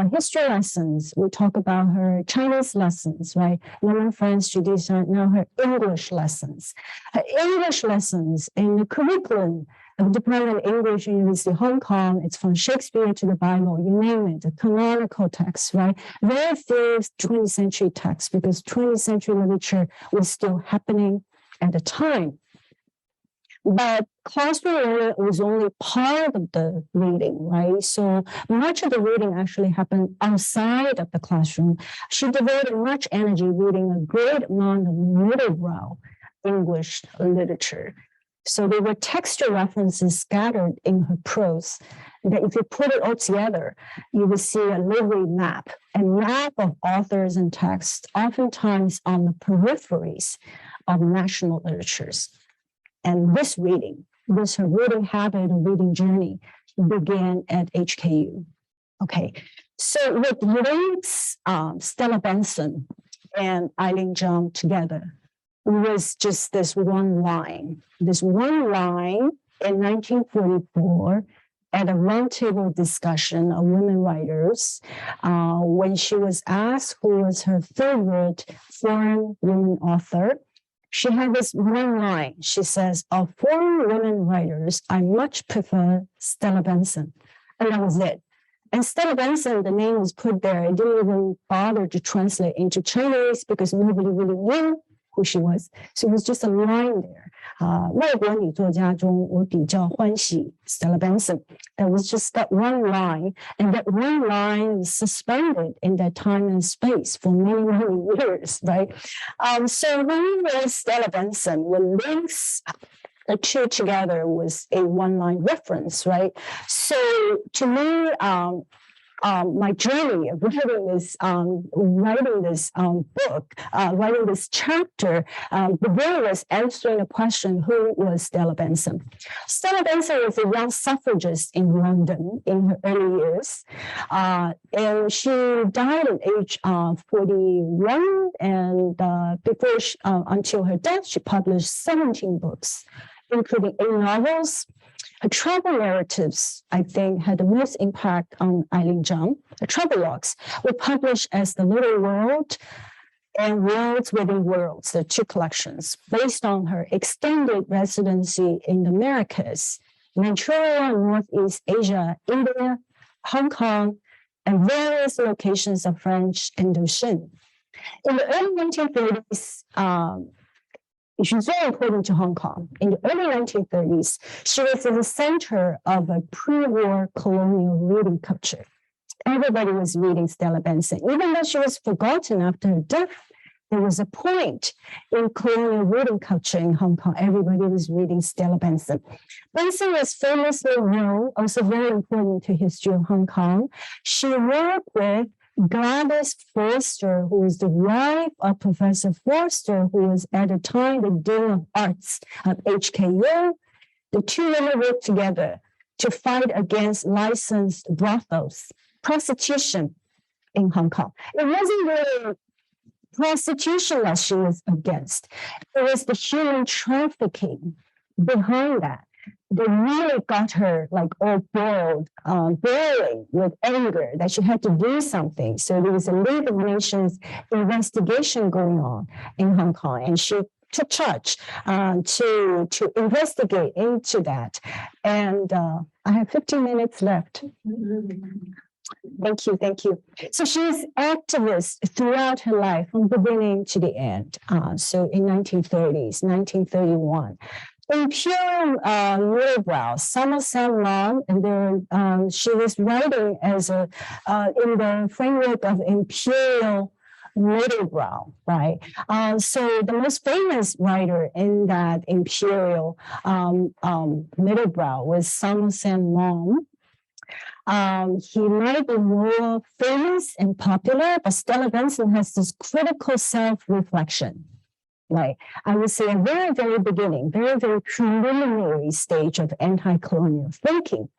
history lessons. We talk about her Chinese lessons, right? Women friends, Xu Dishan, now her English lessons. Her English lessons in the curriculum of Department of English, University of Hong Kong. It's from Shakespeare to the Bible, you name it, the canonical texts, right? Very few 20th century texts because 20th century literature was still happening at the time. But classroom learning was only part of the reading, right? So much of the reading actually happened outside of the classroom. She devoted much energy reading a great amount of middle-brow English literature. So there were textual references scattered in her prose that if you put it all together, you will see a lively map of authors and texts, oftentimes on the peripheries of national literatures. And this her reading habit or reading journey began at HKU. Okay, so what links Stella Benson and Eileen Chang together was just this one line. This one line in 1944 at a roundtable discussion of women writers, when she was asked who was her favorite foreign women author, she had this one line. She says, of foreign women writers, I much prefer Stella Benson. And that was it. And Stella Benson, the name was put there. I didn't even bother to translate into Chinese because nobody really knew who she was. So it was just a line there. 外国女作家中，我比较欢喜 Stella Benson. There was just that one line, and that one line was suspended in that time and space for many, many years, right? So when we read Stella Benson, what links the two together was a one-line reference, right? So to me, my journey of writing this book, writing this chapter, began with answering the question, who was Stella Benson? Stella Benson was a young suffragist in London in her early years, and she died at age 41, and until her death, she published 17 books, including 8 novels. Her travel narratives, I think, had the most impact on Eileen Chang. The travelogues were published as The Little World and Worlds Within Worlds, the 2 collections, based on her extended residency in the Americas, Manchuria, Northeast Asia, India, Hong Kong, and various locations of French Indochine. In the early 1930s, she's very important to Hong Kong. In the early 1930s, she was at the center of a pre-war colonial reading culture. everybody was reading Stella Benson. Even though she was forgotten after her death, there was a point in colonial reading culture in Hong Kong. Everybody was reading Stella Benson. Benson was famously known, also very important to history of Hong Kong. She worked with Gladys Forster, who was the wife of Professor Forster, who was at the time the Dean of Arts of HKU. The two women worked together to fight against licensed brothels, prostitution in Hong Kong. It wasn't really prostitution that she was against. It was the human trafficking behind that really got her like all boiling with anger that she had to do something. So there was a League of Nations investigation going on in Hong Kong, and she took charge to investigate into that. And I have 15 minutes left. Thank you. So she's activist throughout her life, from beginning to the end. So in 1930s, 1931. Imperial Little Brow, Somerset Maugham, and then she was writing as a in the framework of Imperial Little Brow, right? So the most famous writer in that Imperial Little Brow was Somerset Maugham. He might be more famous and popular, but Stella Benson has this critical self-reflection. Like I would say, a very, very beginning, very, very preliminary stage of anti-colonial thinking,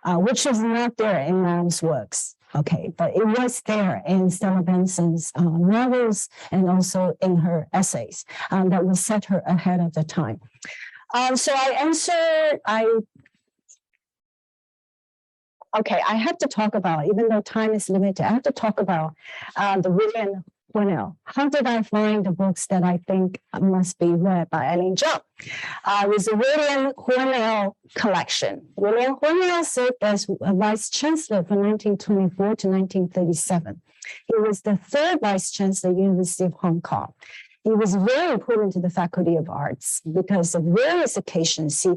which was not there in Maugham's works. Okay, but it was there in Stella Benson's novels and also in her essays that will set her ahead of the time. So I have to talk about, even though time is limited, I have to talk about the William Hornell. How did I find the books that I think must be read by Eileen Chang? It was a William Hornell collection. William Hornell served as a vice chancellor from 1924 to 1937. He was the third vice chancellor at University of Hong Kong. He was very important to the Faculty of Arts because on various occasions he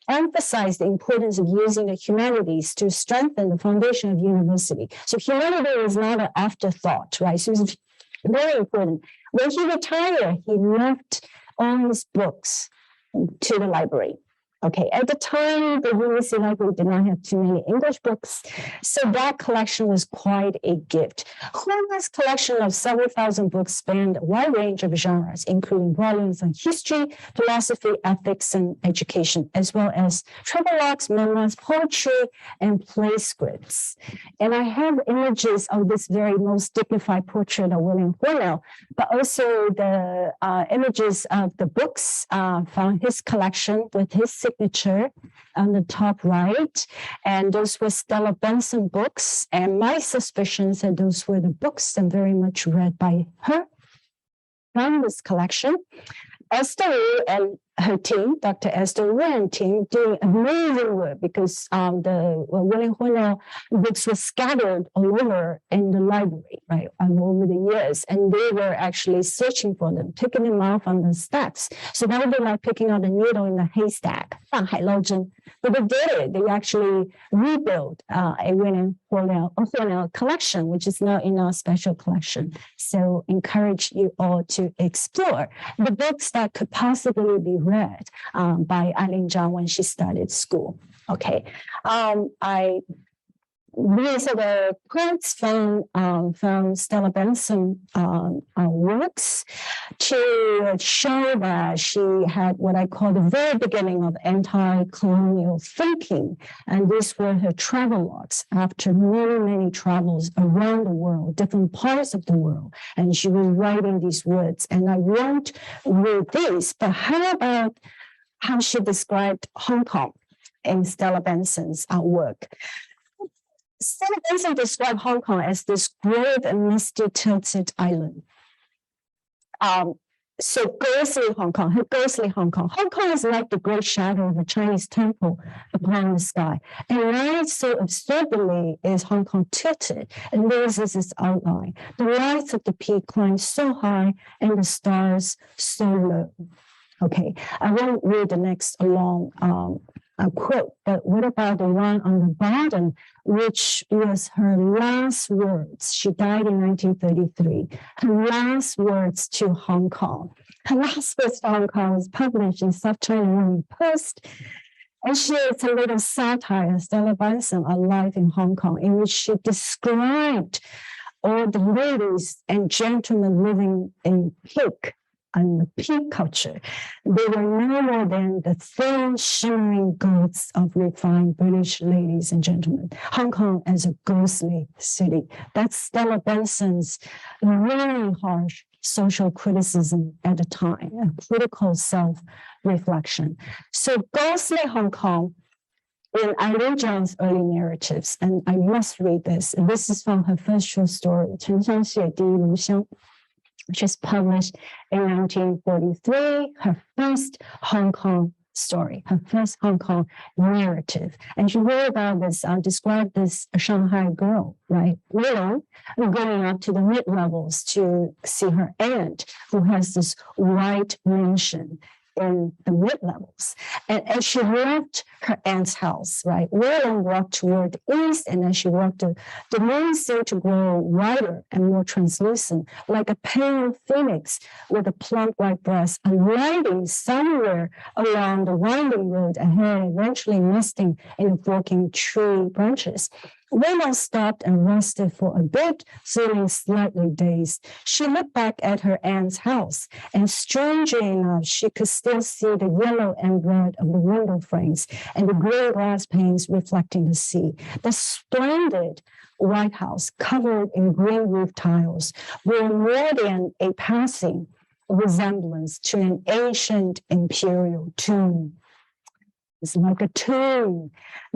emphasized the importance of using the humanities to strengthen the foundation of university. So humanity was not an afterthought, right? So it was very important. When he retired, he left all his books to the library. Okay, at the time, the University Library did not have too many English books, so that collection was quite a gift. Huang's collection of several thousand books spanned a wide range of genres, including volumes on history, philosophy, ethics, and education, as well as travelogues, memoirs, poetry, and play scripts. And I have images of this very most dignified portrait of William Hornell, but also the images of the books from his collection with his signature on the top right. And those were Stella Benson books. And my suspicions that those were the books and very much read by her from this collection. Esther Wu and her team, Dr. Esther Wu and team, doing amazing work because the William Hornell books were scattered all over in the library, right, over the years. And they were actually searching for them, picking them out from the stacks. So that would be like picking out a needle in a haystack. But they did it. They actually rebuilt a William Hornell collection, which is now in our special collection. So encourage you all to explore the books that could possibly be read by Eileen Chang when she started school. Okay, these are the quotes from Stella Benson works to show that she had what I call the very beginning of anti-colonial thinking. And these were her travelogues after many, many travels around the world, different parts of the world. And she was writing these words. And I won't read these, but how about how she described Hong Kong in Stella Benson's work? Stella Benson described Hong Kong as this grave and misty tilted island. So ghostly Hong Kong. Hong Kong is like the great shadow of a Chinese temple upon the sky. And why so absurdly is Hong Kong tilted? And this is its outline. The lights of the peak climb so high and the stars so low. Okay, I won't read the next long quote, but what about the one on the bottom, which was her last words? She died in 1933. Her last words to Hong Kong. Her last words to Hong Kong was published in South China Morning Post. And she is a little satire, Stella Benson, A Life in Hong Kong, in which she described all the ladies and gentlemen living in peak and the peak culture. They were no more than the thin, shimmering ghosts of refined British ladies and gentlemen. Hong Kong as a ghostly city. That's Stella Benson's really harsh social criticism at the time, a critical self-reflection. So ghostly Hong Kong in Eileen Chang's early narratives, and I must read this. This is from her first short story, 城乡写第一炉香, which is published in 1943, her first Hong Kong story, her first Hong Kong narrative. And she wrote about this, described this Shanghai girl, right? Little, going up to the mid-levels to see her aunt, who has this white mansion in the mid-levels. And as she left her aunt's house, right, William walked toward the east, and as she walked, the moon seemed to grow whiter and more translucent, like a pale phoenix with a plump white breast, alighting somewhere along the winding road ahead, eventually nesting in the forking tree branches. Willow stopped and rested for a bit, feeling slightly dazed. She looked back at her aunt's house, and strangely enough, she could still see the yellow and red of the window frames and the green glass panes reflecting the sea. The splendid White House, covered in green roof tiles, bore more than a passing resemblance to an ancient imperial tomb. It's like a tomb,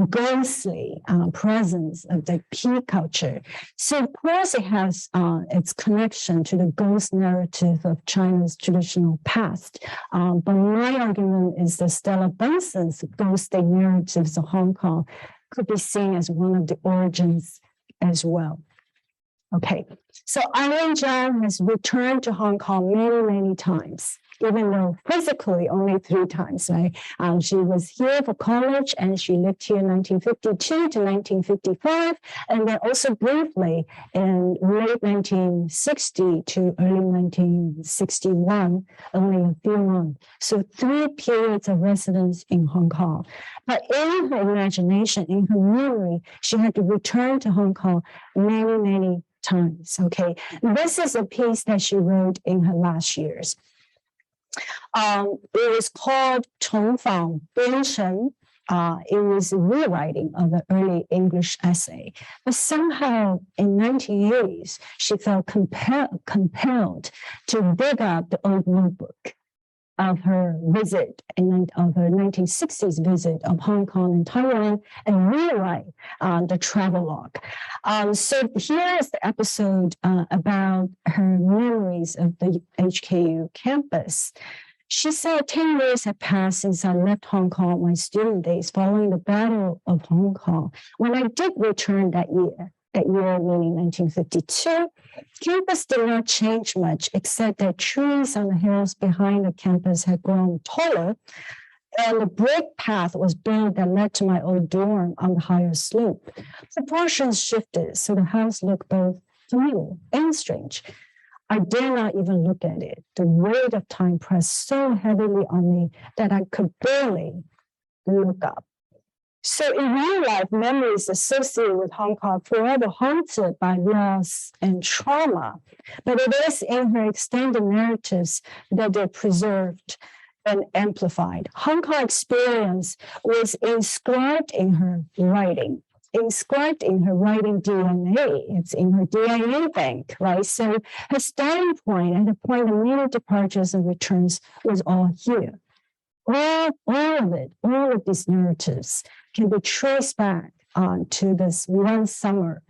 ghostly presence of the peak culture. So of course it has its connection to the ghost narrative of China's traditional past. But my argument is that Stella Benson's ghostly narratives of Hong Kong could be seen as one of the origins as well. Okay, so Eileen Chang has returned to Hong Kong many, many times, even though physically only 3 times, right? She was here for college, and she lived here in 1952 to 1955, and then also briefly in late 1960 to early 1961, only a few months. So 3 periods of residence in Hong Kong. But in her imagination, in her memory, she had to return to Hong Kong many, many times, okay? This is a piece that she wrote in her last years. It was called 重访编程. It was a rewriting of an early English essay. But somehow in 1980s, she felt compelled to dig up the old notebook of her visit, of her 1960s visit of Hong Kong and Taiwan, and rewrite the travelogue. So here is the episode about her memories of the HKU campus. She said 10 years had passed since I left Hong Kong, my student days, following the Battle of Hong Kong. When I did return that year meaning 1952, campus did not change much, except that trees on the hills behind the campus had grown taller, and a brick path was built that led to my old dorm on the higher slope. Proportions shifted, so the house looked both familiar and strange. I dare not even look at it. The weight of time pressed so heavily on me that I could barely look up. So in real life, memories associated with Hong Kong forever haunted by loss and trauma. But it is in her extended narratives that they're preserved and amplified. Hong Kong experience was inscribed in her writing. Inscribed in her writing DNA. It's in her DNA bank, right? So her starting point and the point of many departures and returns was all here. All of it, all of these narratives can be traced back to this one summer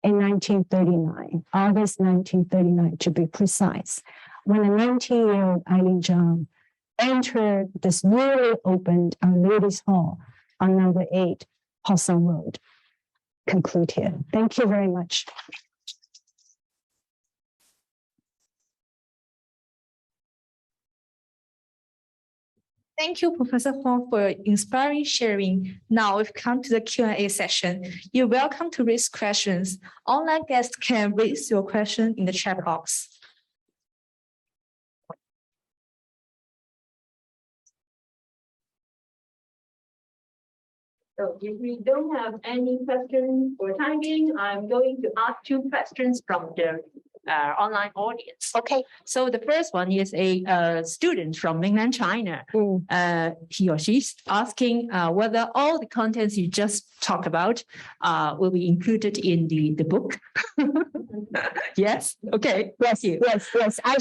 in 1939, August 1939 to be precise, when a 19-year-old Eileen Chang entered this newly opened Our Lady's Hall on number 8, Hossan Road. Conclude here. Thank you very much. Thank you, Professor Huang, for your inspiring sharing. Now we've come to the Q&A session. You're welcome to raise questions. Online guests can raise your question in the chat box. So if we don't have any questions for time being, I'm going to ask 2 questions from the online audience. Okay. So the first one is a student from mainland China. He or she's asking whether all the contents you just talked about will be included in the book. Yes. Okay. Yes. I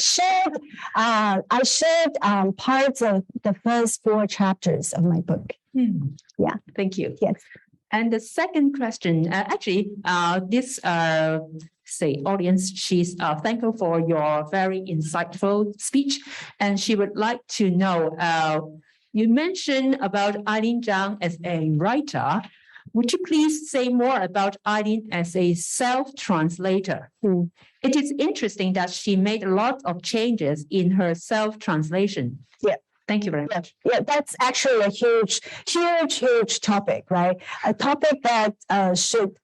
shared parts of the first 4 chapters of my book. Yeah. Thank you. Yes. And the second question, this audience, she's thankful for your very insightful speech, and she would like to know, you mentioned about Eileen Chang as a writer. Would you please say more about Eileen as a self-translator? It is interesting that she made a lot of changes in her self-translation. Yeah. Thank you very much. Yeah, that's actually a huge topic, right? A topic that should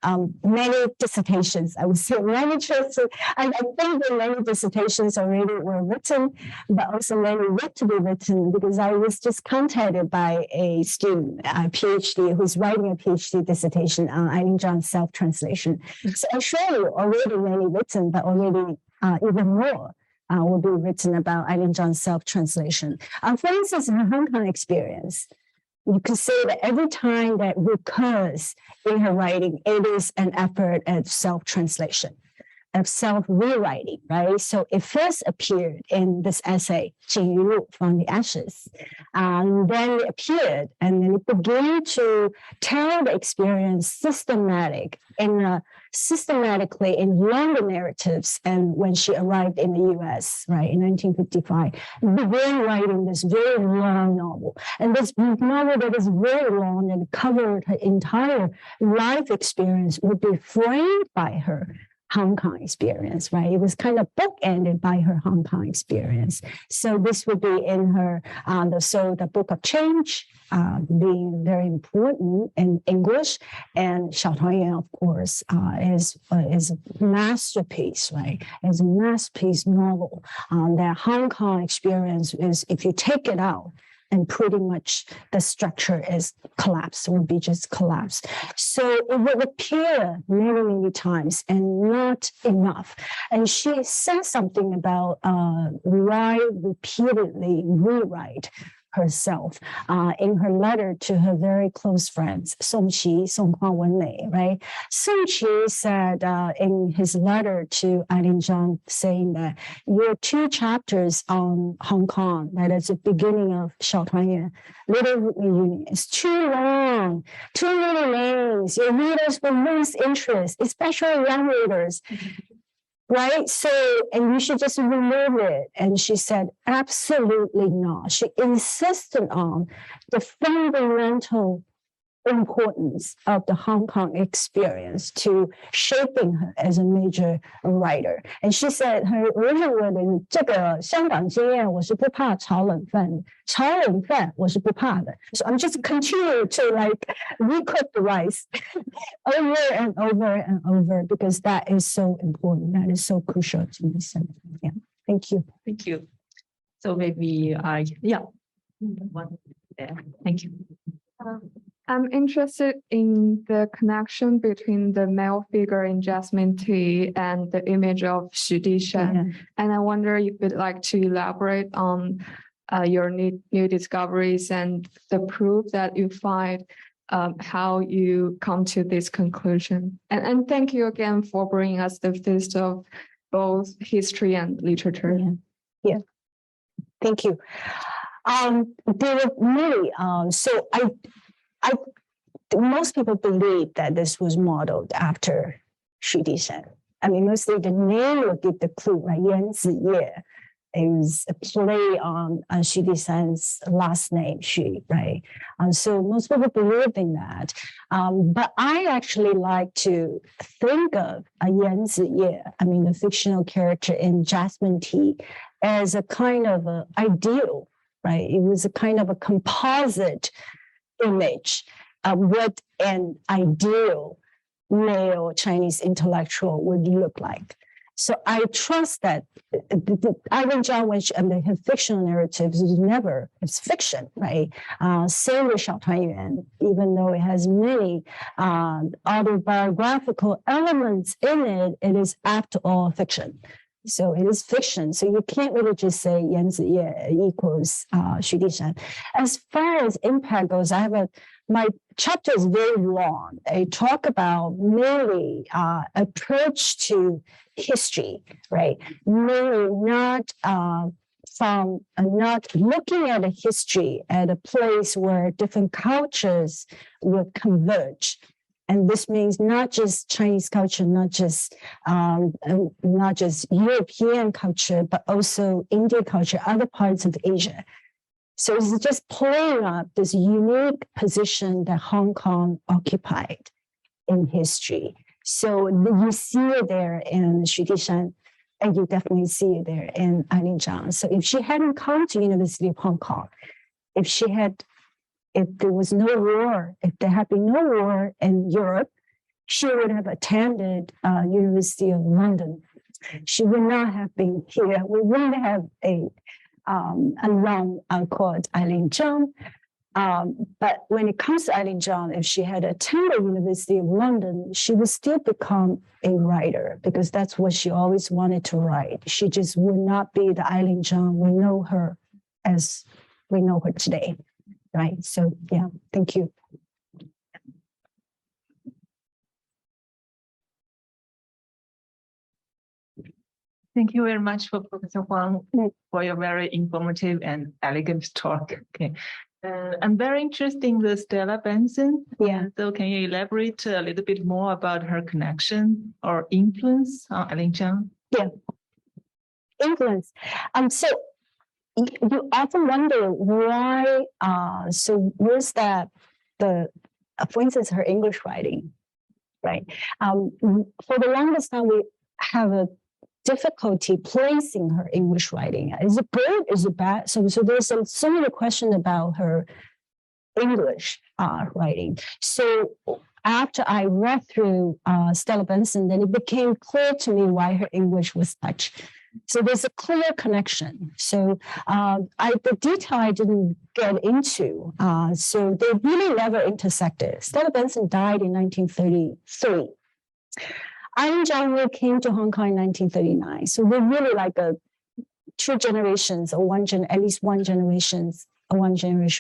many dissertations, I would say many choices. I think that many dissertations already were written, but also many yet to be written, because I was just contacted by a student, a PhD, who's writing a PhD dissertation on Eileen Chang's self-translation. So I'm sure already many written, but already even more will be written about Eileen Chang's self-translation. For instance, in her Hong Kong experience, you could say that every time that recurs in her writing, it is an effort at self-translation, of self-rewriting, right? So it first appeared in this essay, 金鱼路 from the Ashes. Then it appeared, and then it began to tell the experience systematically in longer narratives. And when she arrived in the US, right, in 1955, began writing this very long novel. And this novel that is very long and covered her entire life experience would be framed by her Hong Kong experience, right? It was kind of bookended by her Hong Kong experience. So this would be in her, the Book of Change being very important in English, and 小团圆, of course, is a masterpiece, right? It's a masterpiece novel. That Hong Kong experience is, if you take it out, and pretty much the structure is collapsed, would be just collapsed. So it would appear many, many times and not enough. And she says something about why repeatedly rewrite herself in her letter to her very close friends, Song Qi, Song Hua Wenmei, right? Song Qi said in his letter to Eileen Chang, saying that your 2 chapters on Hong Kong, that is the beginning of 小团圆, Little Reunion, is too long, too many names. Your readers will lose interest, especially young readers. Right? So, and you should just remove it. And she said, absolutely not. She insisted on the fundamental importance of the Hong Kong experience to shaping her as a major writer. And she said her original word is 这个香港经验我是不怕炒冷饭的，炒冷饭我是不怕的. So I'm just continue to like recook the rice over and over and over, because that is so important. That is so crucial to me. So, yeah. Thank you. Thank you. So maybe one there. Thank you. I'm interested in the connection between the male figure in Jasmine Tea and the image of Xu Dishan. Yeah. And I wonder if you'd like to elaborate on your new discoveries and the proof that you find, how you come to this conclusion. And thank you again for bringing us the taste of both history and literature. Yeah. Thank you. There were many. So most people believe that this was modeled after Xu Dishan. I mean, mostly the name will give the clue, right? Yan Ziye is a play on Xu Dishan's last name, Xu, right? So most people believe in that. But I actually like to think of Yan Ziye, I mean, the fictional character in Jasmine Tea, as a kind of ideal, right? It was a kind of a composite image of what an ideal male Chinese intellectual would look like. So I trust that Eileen Chang, when she, her fictional narratives, is never, it's fiction, right? Same with 小团圆, even though it has many autobiographical elements in it, it is after all fiction. So it is fiction. So you can't really just say Yan Ziye equals Xu Dishan. As far as impact goes, my chapter is very long. I talk about mainly approach to history, right? Mainly not not looking at a history at a place where different cultures would converge. And this means not just Chinese culture, not just European culture, but also Indian culture, other parts of Asia. So it's just playing up this unique position that Hong Kong occupied in history. So you see it there in Xu Dishan, and you definitely see it there in Eileen Chang. So if she hadn't come to University of Hong Kong, if there was no war, if there had been no war in Europe, she would have attended University of London. She would not have been here. We wouldn't have a alum called Eileen Chang. But when it comes to Eileen Chang, if she had attended University of London, she would still become a writer because that's what she always wanted to write. She just would not be the Eileen Chang we know her as we know her today. Right. So, yeah, thank you. Thank you very much for Professor Huang for your very informative and elegant talk. Okay. I'm very interested in the Stella Benson. Yeah. So can you elaborate a little bit more about her connection or influence on Eileen Chang? Yeah. Influence. So you often wonder why, so where's that, for instance, her English writing, right? For the longest time, we have a difficulty placing her English writing. Is it good? Is it bad? So there's so many questions about her English writing. So after I read through Stella Benson, then it became clear to me why her English was such. So there's a clear connection. So the detail I didn't get into. So they really never intersected. Stella Benson died in 1933. Eileen Chang came to Hong Kong in 1939. So we're really like two generations or at least one generation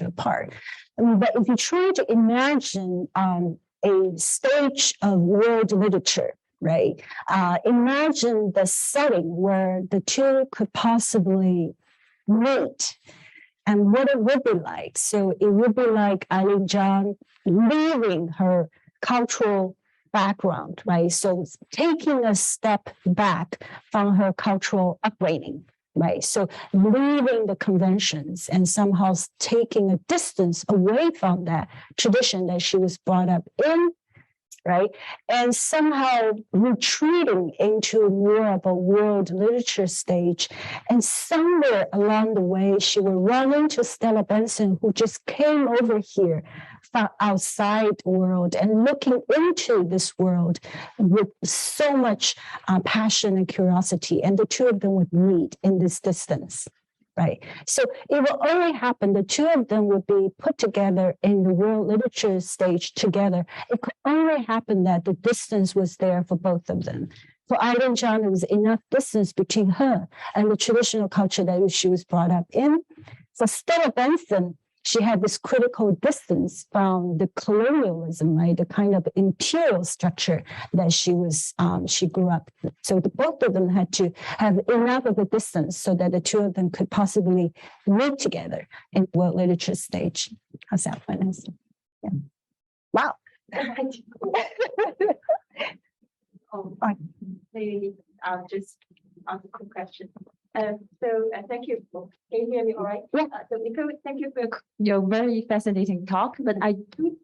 apart. But if you try to imagine a stage of world literature, right? Imagine the setting where the two could possibly meet and what it would be like. So it would be like Eileen Chang leaving her cultural background, right? So taking a step back from her cultural upbringing, right? So leaving the conventions and somehow taking a distance away from that tradition that she was brought up in, right? And somehow retreating into more of a world literature stage. And somewhere along the way, she will run into Stella Benson, who just came over here from outside the world and looking into this world with so much passion and curiosity. And the two of them would meet in this distance. Right. So it will only happen, the two of them would be put together in the world literature stage together. It could only happen that the distance was there for both of them. For Eileen Chang, there was enough distance between her and the traditional culture that she was brought up in. For Stella Benson, she had this critical distance from the colonialism, right? The kind of imperial structure that she grew up with. So both of them had to have enough of a distance so that the two of them could possibly live together in world literature stage. How's that, Finance? Yeah. Wow. Maybe I'll just ask a quick question. Thank you. Can you hear me all right? Yeah. So Nicole, thank you for your very fascinating talk, but I do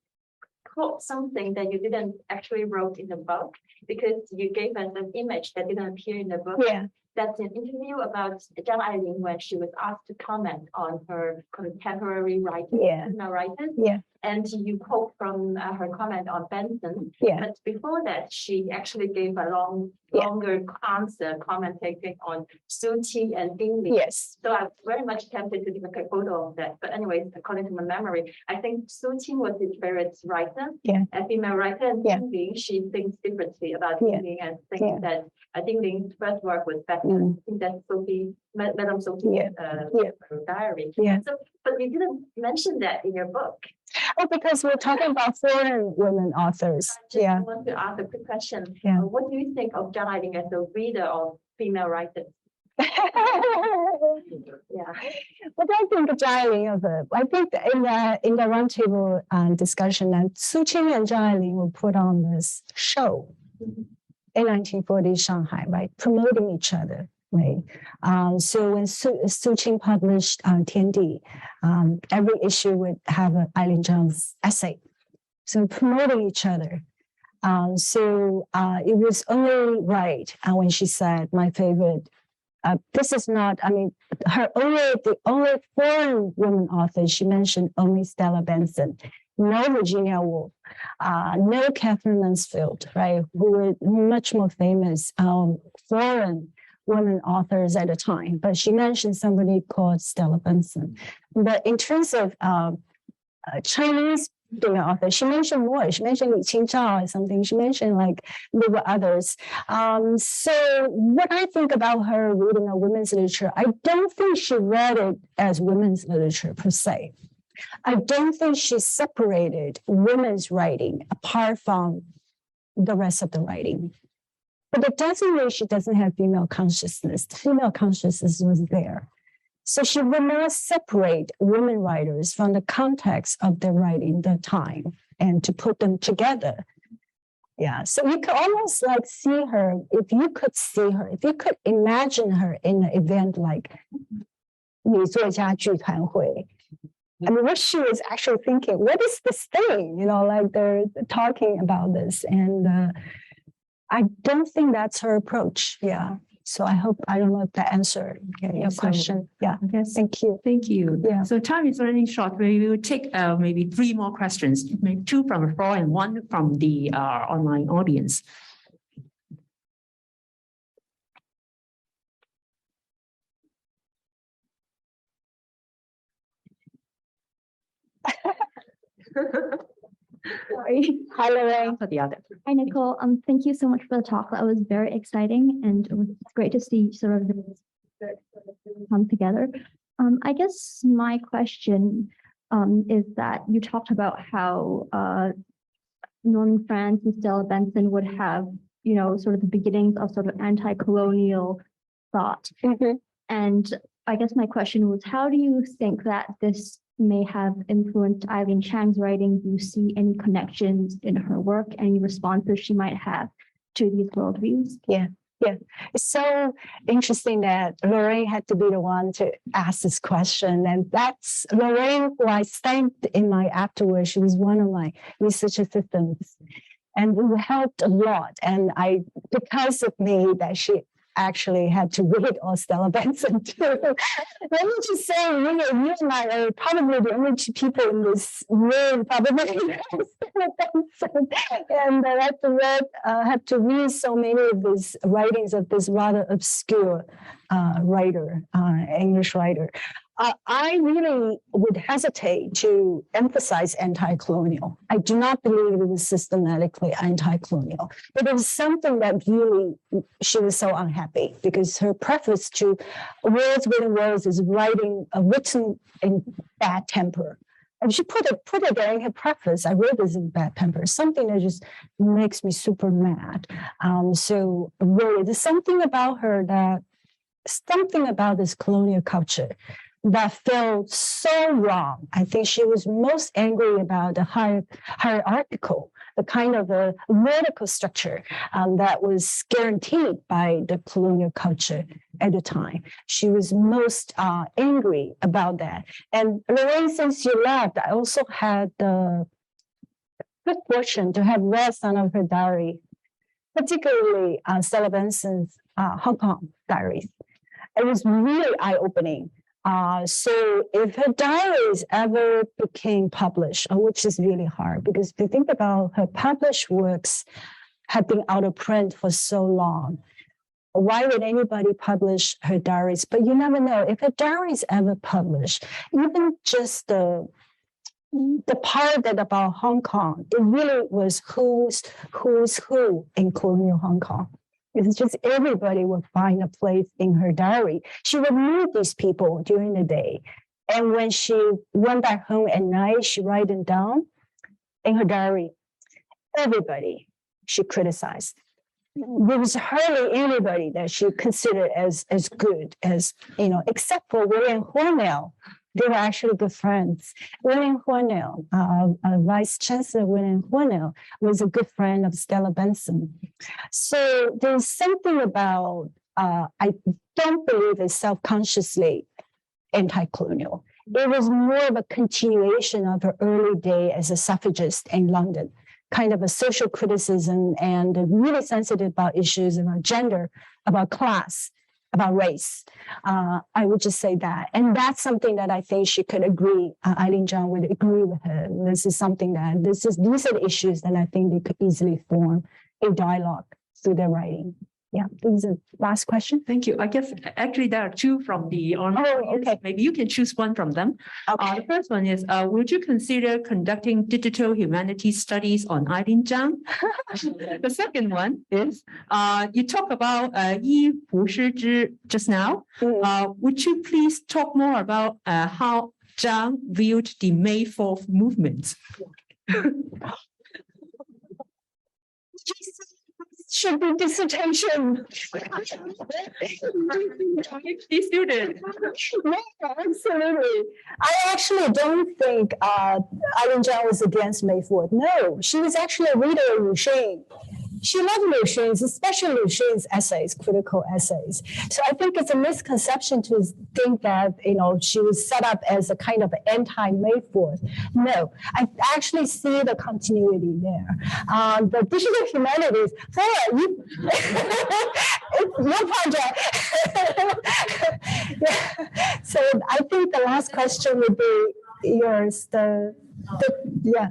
quote something that you didn't actually wrote in the book because you gave us an image that didn't appear in the book. Yeah. That's an interview about Zhang Eileen when she was asked to comment on her contemporary writing, Yeah. female writers. Yeah. And you quote from her comment on Benson. Yeah. But before that, she actually gave a Yeah. longer answer commentating on Su Qi and Ding Li. Yes. So I'm very much tempted to take a photo of that. But anyways, according to my memory, I think Su Qi was his favorite writer. Yeah. A female writer, and Yeah. Ding Li, she thinks differently about Yeah. Ding Li and thinks that Ding Li's first work was better. Mm. I think that's Madame Sophie's Yeah. Yeah. diary. Yeah. So, but you didn't mention that in your book. Oh, because we're talking about foreign women authors. I just Yeah. want to ask a quick question. Yeah. What do you think of Zhang Eileen as a reader of female writers? What Yeah. I think of Zhang Eileen of it, I think that in the roundtable discussion that Su Qing and Zhang Eileen were put on this show in 1940 Shanghai, right, promoting each other. Right. So when Su Qing published Tiandi, every issue would have an Eileen Chang's essay. So promoting each other. So it was only right when she said, my favorite, this is not, I mean, the only foreign woman author, she mentioned only Stella Benson, no Virginia Woolf, no Catherine Mansfield, right, who were much more famous foreign women authors at the time, but she mentioned somebody called Stella Benson. But in terms of Chinese female authors, she mentioned more. She mentioned Li Qingzhao or something. She mentioned like there were others. So what I think about her reading of women's literature, I don't think she read it as women's literature per se. I don't think she separated women's writing apart from the rest of the writing. But it doesn't mean she doesn't have female consciousness. The female consciousness was there. So she would not separate women writers from the context of their writing, the time, and to put them together. Yeah, so you could almost like see her, if you could see her, if you could imagine her in an event like 女作家聚团会. I mean, what she was actually thinking, what is this thing? You know, like they're talking about this. And I don't think that's her approach. Yeah. So I don't know if that answered your question. Yeah. Yes. Thank you. Thank you. Yeah. So time is running short. We will take maybe 3 more questions, maybe 2 from the floor and 1 from the online audience. Sorry. Hi, Lorraine. For the other. Hi, Nicole. Thank you so much for the talk. That was very exciting, and it was great to see sort of this come together. I guess my question is that you talked about how Norman Franz and Stella Benson would have, you know, sort of the beginnings of sort of anti-colonial thought. Mhm. And I guess my question was, how do you think that this may have influenced Eileen Chang's writing? Do you see any connections in her work, any responses she might have to these worldviews? Yeah. It's so interesting that Lorraine had to be the one to ask this question. And that's Lorraine, who I thanked in my afterwards. She was one of my research assistants. And it helped a lot. And because of me, that she actually had to read all Stella Benson too. Let me just say, you and I are probably the only 2 people in this room probably Stella Benson. And I have to read so many of these writings of this rather obscure writer, English writer. I really would hesitate to emphasize anti-colonial. I do not believe it was systematically anti-colonial, but it was something that really, she was so unhappy because her preface to Words Within Words is written in bad temper. And she put it there in her preface. I wrote this in bad temper, something that just makes me super mad. So really, there's something about her something about this colonial culture that felt so wrong. I think she was most angry about the hierarchical, the kind of a vertical structure that was guaranteed by the colonial culture at the time. She was most angry about that. And Lorraine, since you left, I also had the good fortune to have read some of her diary, particularly Stella Benson's Hong Kong diaries. It was really eye-opening. So if her diaries ever became published, which is really hard, because if you think about her published works have been out of print for so long, why would anybody publish her diaries? But you never know. If her diaries ever published, even just the part that about Hong Kong, it really was who's who in colonial Hong Kong. It's just everybody would find a place in her diary. She would meet these people during the day. And when she went back home at night, she write them down in her diary. Everybody she criticized. There was hardly anybody that she considered as good as, except for William Huang. They were actually good friends. William Huang, Vice Chancellor William Huang, was a good friend of Stella Benson. So there's something about, I don't believe it's self-consciously anti-colonial. It was more of a continuation of her early day as a suffragist in London, kind of a social criticism and really sensitive about issues about gender, about class, about race. I would just say that. And that's something that I think she could agree, Eileen Chang would agree with her. This is something that, these are the issues that I think they could easily form a dialogue through their writing. Yeah, this is the last question. Thank you. I guess actually there are two from the online audience. Okay. Maybe you can choose one from them. Okay. The first one is, would you consider conducting digital humanities studies on Eileen Chang? The second one is, you talk about Yi Fu Shi Zhi just now. Would you please talk more about how Chang viewed the May 4th movement? Should be dissertation. PhD student. Yeah, absolutely. I actually don't think Eileen Chang was against May 4th. No, she was actually a reader of Lu Xun. She loved Lu Xun's, especially Lu Xun's essays, critical essays. So I think it's a misconception to think that, she was set up as a kind of anti-May 4th. No, I actually see the continuity there. The digital humanities, it's your project. Yeah. So I think the last question would be yours. Yeah.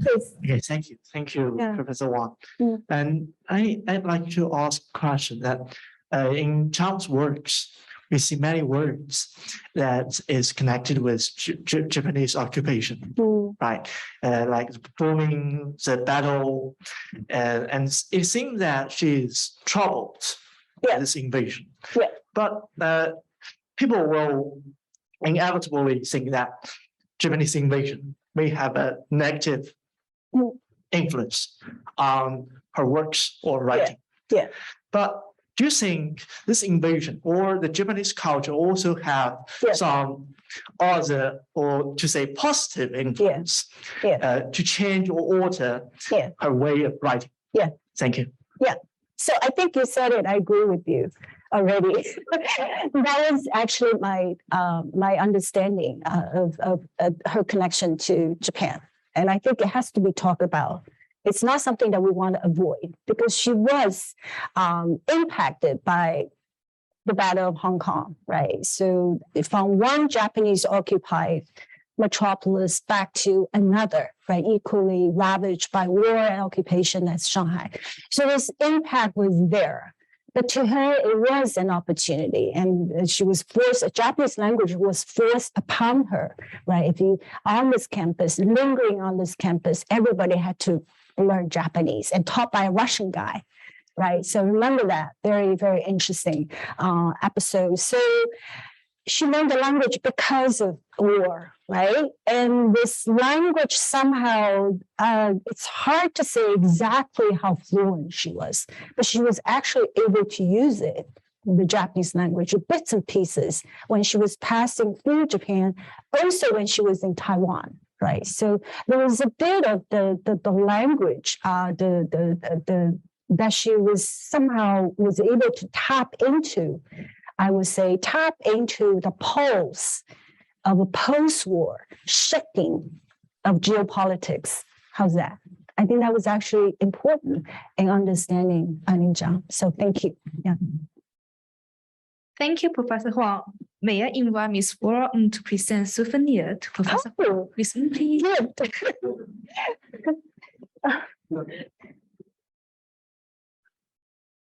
Please. Okay, thank you, Yeah. Professor Wong. Mm. And I'd like to ask a question that in Chang's works, we see many words that is connected with Japanese occupation, right? Like performing the battle, and it seems that she's troubled by this invasion. Yeah. But people will inevitably think that Japanese invasion may have a negative influence on her works or writing. Yeah. But do you think this invasion or the Japanese culture also have some other, or to say positive influence to change or alter her way of writing? Yeah. Thank you. Yeah. So I think you said it. I agree with you already. That was actually my understanding of her connection to Japan. And I think it has to be talked about. It's not something that we want to avoid because she was impacted by the Battle of Hong Kong, right? So from one Japanese occupied metropolis back to another, right? Equally ravaged by war and occupation as Shanghai. So this impact was there. But to her, it was an opportunity, and she was forced. Japanese language was forced upon her, right? If you on this campus, lingering on this campus, everybody had to learn Japanese and taught by a Russian guy, right? So remember that very, very interesting episode. So she learned the language because of war, right? And this language somehow, it's hard to say exactly how fluent she was, but she was actually able to use it, the Japanese language, bits and pieces, when she was passing through Japan, also when she was in Taiwan, right? So there was a bit of the language, that she was somehow was able to tap into. I would say tap into the pulse of a post-war shifting of geopolitics How's that? I think that was actually important in understanding Eileen Chang. So thank you. Yeah. Thank you, Professor Huang. May I invite Ms. Wong to present souvenir to Professor Huang? Ms. Wong, please.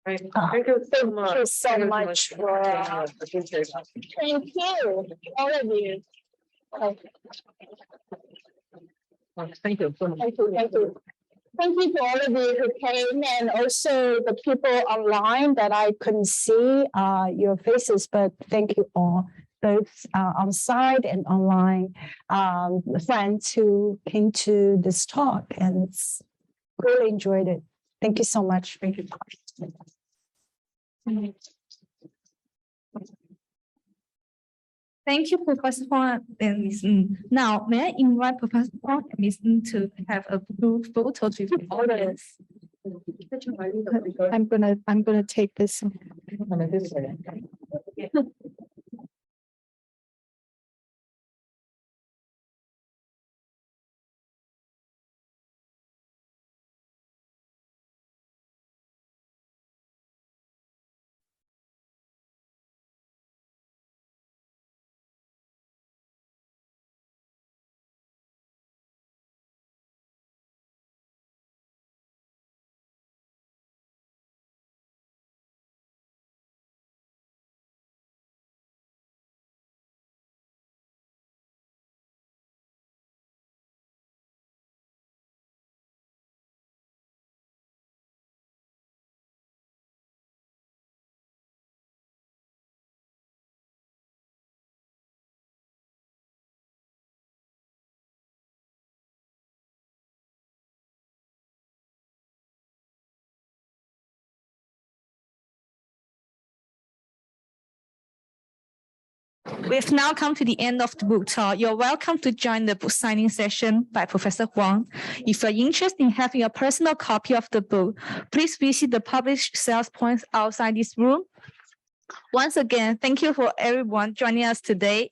Thank you so much. Thank you so much for, thank you, all of you. Thank you so much. Thank you, thank you. Thank you to all of you who came and also the people online that I couldn't see your faces, but thank you all, both on site and online, friends who came to this talk and really enjoyed it. Thank you so much. Thank you. Thank you, Professor Huang and Ms. Ng. Now, may I invite Professor Huang and Ms. Ng to have a group photo with the audience? I'm gonna take this. We've now come to the end of the book talk. You're welcome to join the book signing session by Professor Huang. If you're interested in having a personal copy of the book, please visit the published sales points outside this room. Once again, thank you for everyone joining us today.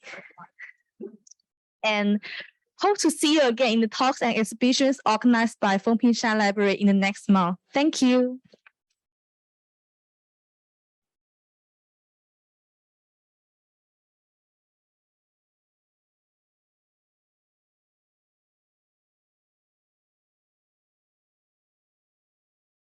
And hope to see you again in the talks and exhibitions organized by Feng Pingshan Library in the next month. Thank you.